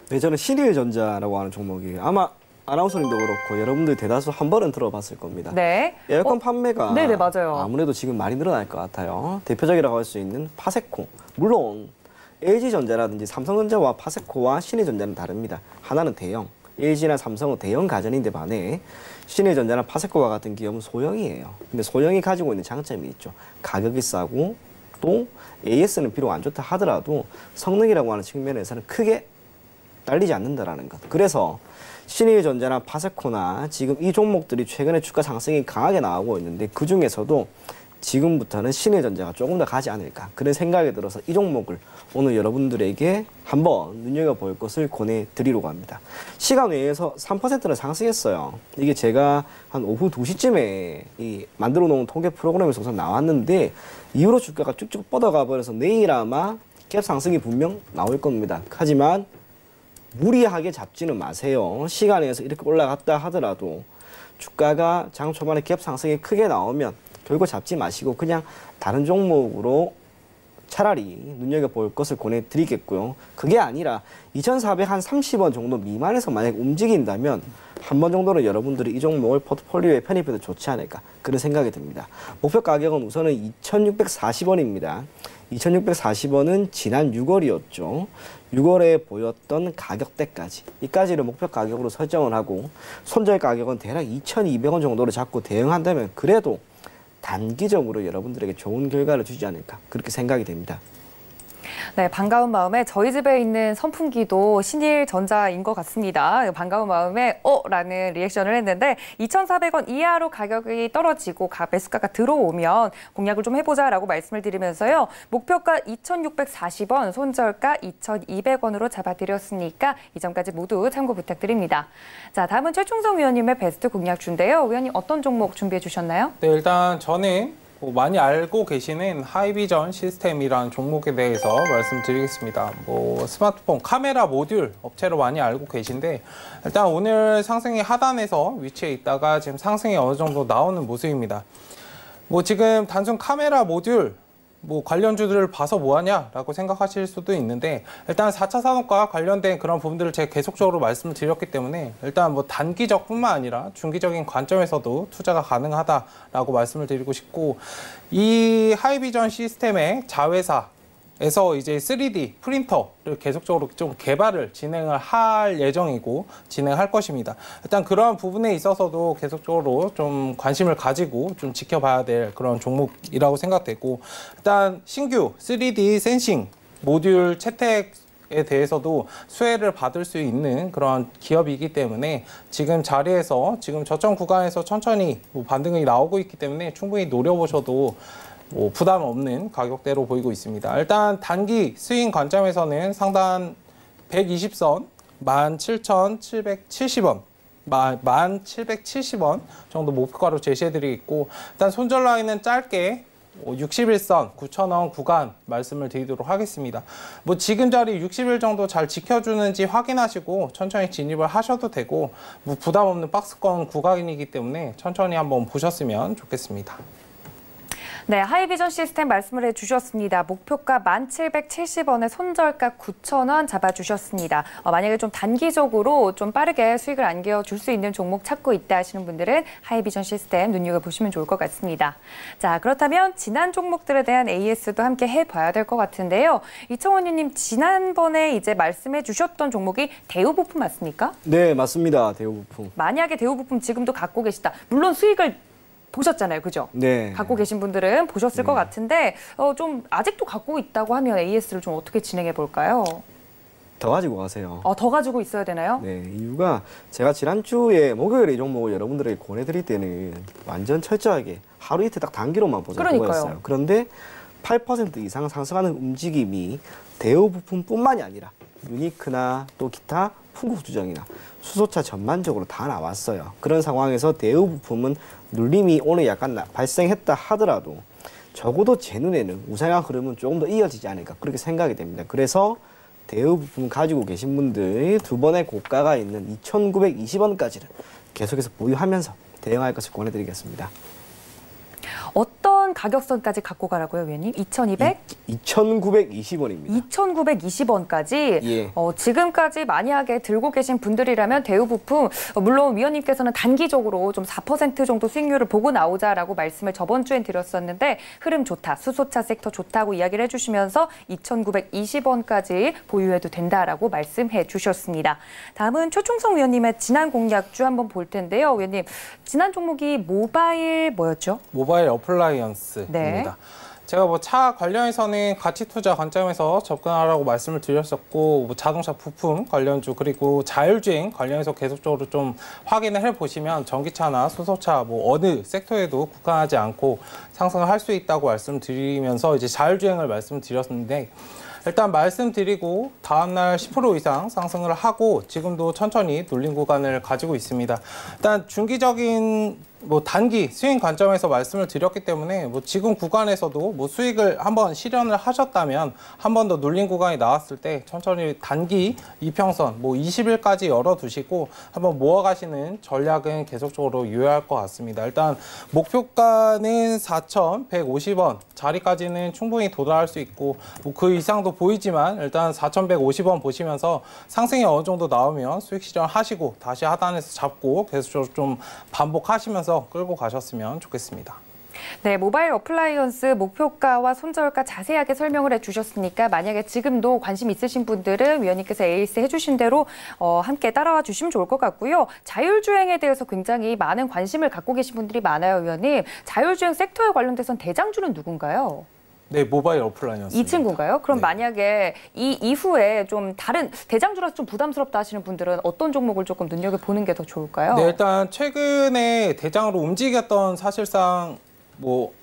네, 저는 신일전자라고 하는 종목이에요. 아마 아나운서님도 그렇고 여러분들 대다수 한 번은 들어봤을 겁니다. 네. 에어컨 판매가 네네, 맞아요. 아무래도 지금 많이 늘어날 것 같아요. 대표적이라고 할 수 있는 파세코. 물론 LG전자라든지 삼성전자와 파세코와 신일전자는 다릅니다. 하나는 대형, LG나 삼성은 대형 가전인데 반해 신일전자나 파세코와 같은 기업은 소형이에요. 근데 소형이 가지고 있는 장점이 있죠. 가격이 싸고 또 AS는 비록 안 좋다 하더라도 성능이라고 하는 측면에서는 크게 딸리지 않는다라는 것. 그래서 신일전자나 파세코나 지금 이 종목들이 최근에 주가 상승이 강하게 나오고 있는데 그중에서도 지금부터는 신일전자가 조금 더 가지 않을까 그런 생각이 들어서 이 종목을 오늘 여러분들에게 한번 눈여겨볼 것을 권해드리려고 합니다. 시간 외에서 3%는 상승했어요. 이게 제가 한 오후 2시쯤에 이 만들어 놓은 통계 프로그램에서 우선 나왔는데 이후로 주가가 쭉쭉 뻗어가 버려서 내일 아마 갭 상승이 분명 나올 겁니다. 하지만 무리하게 잡지는 마세요. 시간에서 이렇게 올라갔다 하더라도 주가가 장 초반에 갭 상승이 크게 나오면 결국 잡지 마시고 그냥 다른 종목으로 차라리 눈여겨볼 것을 권해드리겠고요. 그게 아니라 2,430원 정도 미만에서 만약 움직인다면 한 번 정도는 여러분들이 이 종목을 포트폴리오에 편입해도 좋지 않을까 그런 생각이 듭니다. 목표 가격은 우선은 2,640원입니다. 2,640원은 지난 6월이었죠. 6월에 보였던 가격대까지 이까지를 목표 가격으로 설정을 하고 손절 가격은 대략 2,200원 정도를 잡고 대응한다면 그래도 단기적으로 여러분들에게 좋은 결과를 주지 않을까 그렇게 생각이 됩니다. 네, 반가운 마음에 저희 집에 있는 선풍기도 신일전자인 것 같습니다. 반가운 마음에 라는 리액션을 했는데 2,400원 이하로 가격이 떨어지고 매수가가 들어오면 공략을 좀 해보자라고 말씀을 드리면서요. 목표가 2,640원, 손절가 2,200원으로 잡아드렸으니까 이 점까지 모두 참고 부탁드립니다. 자, 다음은 최충성 위원님의 베스트 공략주인데요. 위원님 어떤 종목 준비해 주셨나요? 네, 일단 저는 많이 알고 계시는 하이비전 시스템이라는 종목에 대해서 말씀드리겠습니다. 스마트폰 카메라 모듈 업체로 많이 알고 계신데 일단 오늘 상승이 하단에서 위치해 있다가 지금 상승이 어느 정도 나오는 모습입니다. 지금 단순 카메라 모듈 관련주들을 봐서 뭐하냐라고 생각하실 수도 있는데 일단 4차 산업과 관련된 그런 부분들을 제가 계속적으로 말씀을 드렸기 때문에 일단 단기적뿐만 아니라 중기적인 관점에서도 투자가 가능하다라고 말씀을 드리고 싶고 이 하이비전 시스템의 자회사에서 이제 3D 프린터를 계속적으로 좀 개발을 진행을 할 예정이고 진행할 것입니다. 일단 그러한 부분에 있어서도 계속적으로 좀 관심을 가지고 좀 지켜봐야 될 그런 종목이라고 생각되고 일단 신규 3D 센싱 모듈 채택 에 대해서도 수혜를 받을 수 있는 그런 기업이기 때문에 지금 자리에서 지금 저점 구간에서 천천히 반등이 나오고 있기 때문에 충분히 노려보셔도 부담 없는 가격대로 보이고 있습니다. 일단 단기 스윙 관점에서는 상단 120선 17,770원 1,770원 정도 목표가로 제시해드리겠고, 일단 손절 라인은 짧게 60일선 9,000원 구간 말씀을 드리도록 하겠습니다. 지금 자리 60일 정도 잘 지켜주는지 확인하시고 천천히 진입을 하셔도 되고, 부담 없는 박스권 구간이기 때문에 천천히 한번 보셨으면 좋겠습니다. 네, 하이비전 시스템 말씀을 해주셨습니다. 목표가 1,770원에 손절가 9,000원 잡아주셨습니다. 만약에 좀 단기적으로 좀 빠르게 수익을 안겨줄 수 있는 종목 찾고 있다 하시는 분들은 하이비전 시스템 눈여겨보시면 좋을 것 같습니다. 자, 그렇다면 지난 종목들에 대한 AS도 함께 해봐야 될 것 같은데요. 이청원님, 지난번에 이제 말씀해 주셨던 종목이 대우부품 맞습니까? 네, 맞습니다. 대우부품. 만약에 대우부품 지금도 갖고 계시다. 물론 수익을 보셨잖아요, 그죠? 네. 갖고 계신 분들은 보셨을 것 같은데 좀 아직도 갖고 있다고 하면 AS를 좀 어떻게 진행해 볼까요? 더 가지고 가세요. 더 가지고 있어야 되나요? 네, 이유가 제가 지난주에 목요일에 이 종목을 여러분들에게 권해드릴 때는 완전 철저하게 하루 이틀 딱 단기로만 보자고 했어요. 그런데 8% 이상 상승하는 움직임이 대우부품뿐만이 아니라 유니크나 또 기타 풍국주정이나 수소차 전반적으로 다 나왔어요. 그런 상황에서 대우부품은 눌림이 오늘 약간 발생했다 하더라도 적어도 제 눈에는 우상향 흐름은 조금 더 이어지지 않을까 그렇게 생각이 됩니다. 그래서 대우부품 가지고 계신 분들 두 번의 고가가 있는 2,920원까지는 계속해서 보유하면서 대응할 것을 권해드리겠습니다. 어떤 가격선까지 갖고 가라고요, 위원님? 2,920원입니다. 2,920원까지? 예. 지금까지 만약에 들고 계신 분들이라면 대우부품, 물론 위원님께서는 단기적으로 좀 4% 정도 수익률을 보고 나오자라고 말씀을 저번 주엔 드렸었는데 흐름 좋다, 수소차 섹터 좋다고 이야기를 해주시면서 2,920원까지 보유해도 된다라고 말씀해 주셨습니다. 다음은 최충성 위원님의 지난 공략주 한번 볼 텐데요. 위원님, 지난 종목이 모바일 뭐였죠? 모바일 어플라이언스입니다. 네. 제가 차 관련해서는 가치 투자 관점에서 접근하라고 말씀을 드렸었고, 자동차 부품 관련주 그리고 자율주행 관련해서 계속적으로 좀 확인을 해보시면 전기차나 수소차 어느 섹터에도 국한하지 않고 상승을 할 수 있다고 말씀드리면서 이제 자율주행을 말씀드렸는데, 일단 말씀드리고 다음날 10% 이상 상승을 하고 지금도 천천히 눌린 구간을 가지고 있습니다. 일단 중기적인 단기 스윙 관점에서 말씀을 드렸기 때문에 지금 구간에서도 수익을 한번 실현을 하셨다면 한 번 더 눌린 구간이 나왔을 때 천천히 단기 이평선 20일까지 열어두시고 한번 모아가시는 전략은 계속적으로 유효할 것 같습니다. 일단 목표가는 4,150원 자리까지는 충분히 도달할 수 있고 그 이상도 보이지만 일단 4,150원 보시면서 상승이 어느 정도 나오면 수익 실현하시고 다시 하단에서 잡고 계속적으로 좀 반복하시면서 끌고 가셨으면 좋겠습니다. 네, 모바일 어플라이언스 목표가와 손절가 자세하게 설명을 해주셨으니까 만약에 지금도 관심 있으신 분들은 위원님께서 AS 해주신 대로 함께 따라와 주시면 좋을 것 같고요. 자율주행에 대해서 굉장히 많은 관심을 갖고 계신 분들이 많아요, 위원님. 자율주행 섹터에 관련돼서는 대장주는 누군가요? 네, 모바일 어플라이언스. 이 친구인가요? 그럼 네. 만약에 이 이후에 좀 다른 대장주라서 좀 부담스럽다 하시는 분들은 어떤 종목을 조금 눈여겨보는 게 더 좋을까요? 네, 일단 최근에 대장으로 움직였던 사실상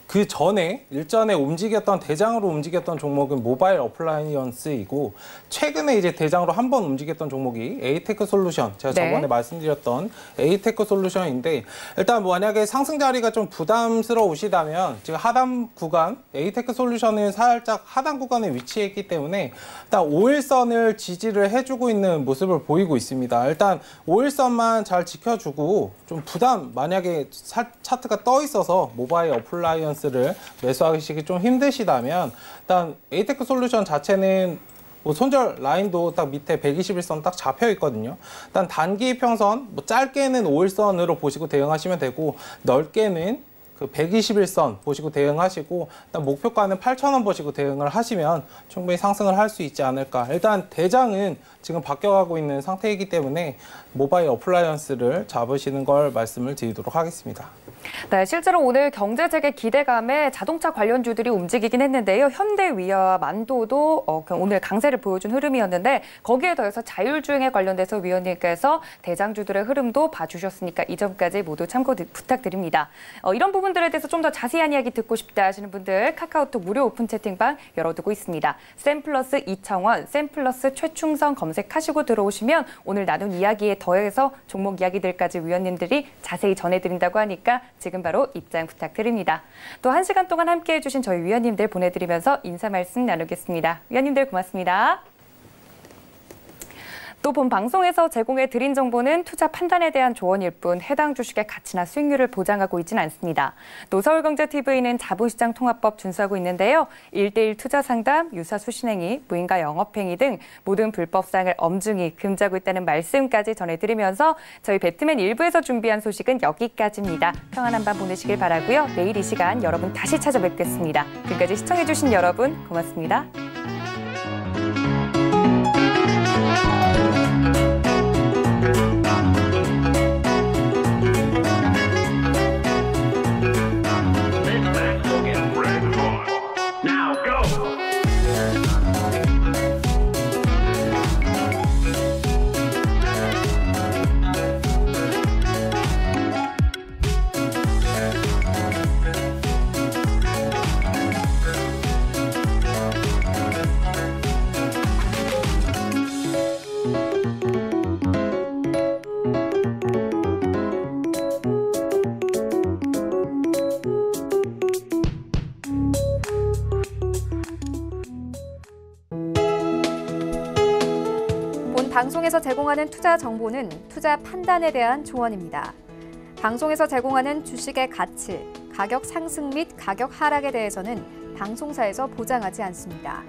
그 전에 일전에 대장으로 움직였던 종목은 모바일 어플라이언스이고 최근에 이제 대장으로 한 번 움직였던 종목이 에이테크 솔루션, 제가 네. 저번에 말씀드렸던 에이테크 솔루션인데 일단 만약에 상승 자리가 좀 부담스러우시다면 지금 하단 구간 에이테크 솔루션은 살짝 하단 구간에 위치해 있기 때문에 일단 5일선을 지지를 해주고 있는 모습을 보이고 있습니다. 일단 5일선만 잘 지켜주고 좀 만약에 차트가 떠 있어서 모바일 어플라이언스를 매수하시기 좀 힘드시다면 일단 에이테크 솔루션 자체는 손절 라인도 딱 밑에 121선 딱 잡혀 있거든요. 일단 단기 평선 짧게는 5일선으로 보시고 대응하시면 되고 넓게는 그 121선 보시고 대응하시고 일단 목표가는 8,000원 보시고 대응을 하시면 충분히 상승을 할 수 있지 않을까. 일단 대장은 지금 바뀌어가고 있는 상태이기 때문에 모바일 어플라이언스를 잡으시는 걸 말씀을 드리도록 하겠습니다. 네, 실제로 오늘 경제 재개 기대감에 자동차 관련주들이 움직이긴 했는데요. 현대위아와 만도도 오늘 강세를 보여준 흐름이었는데 거기에 더해서 자율주행에 관련돼서 위원님께서 대장주들의 흐름도 봐주셨으니까 이 점까지 모두 참고 부탁드립니다. 이런 부분들에 대해서 좀 더 자세한 이야기 듣고 싶다 하시는 분들 카카오톡 무료 오픈 채팅방 열어두고 있습니다. 샘플러스 이청원, 샘플러스 최충성 검색하시고 들어오시면 오늘 나눈 이야기에 더해서 종목 이야기들까지 위원님들이 자세히 전해드린다고 하니까 지금 바로 입장 부탁드립니다. 또 1시간 동안 함께해 주신 저희 위원님들 보내드리면서 인사 말씀 나누겠습니다. 위원님들 고맙습니다. 또 본 방송에서 제공해 드린 정보는 투자 판단에 대한 조언일 뿐 해당 주식의 가치나 수익률을 보장하고 있지는 않습니다. 또 서울경제TV는 자본시장 통합법 준수하고 있는데요. 1:1 투자 상담, 유사 수신행위, 무인가 영업행위 등 모든 불법사항을 엄중히 금지하고 있다는 말씀까지 전해드리면서 저희 배트맨 1부에서 준비한 소식은 여기까지입니다. 평안한 밤 보내시길 바라고요. 내일 이 시간 여러분 다시 찾아뵙겠습니다. 지금까지 시청해주신 여러분 고맙습니다. 방송에서 제공하는 투자 정보는 투자 판단에 대한 조언입니다. 방송에서 제공하는 주식의 가치, 가격 상승 및 가격 하락에 대해서는 방송사에서 보장하지 않습니다.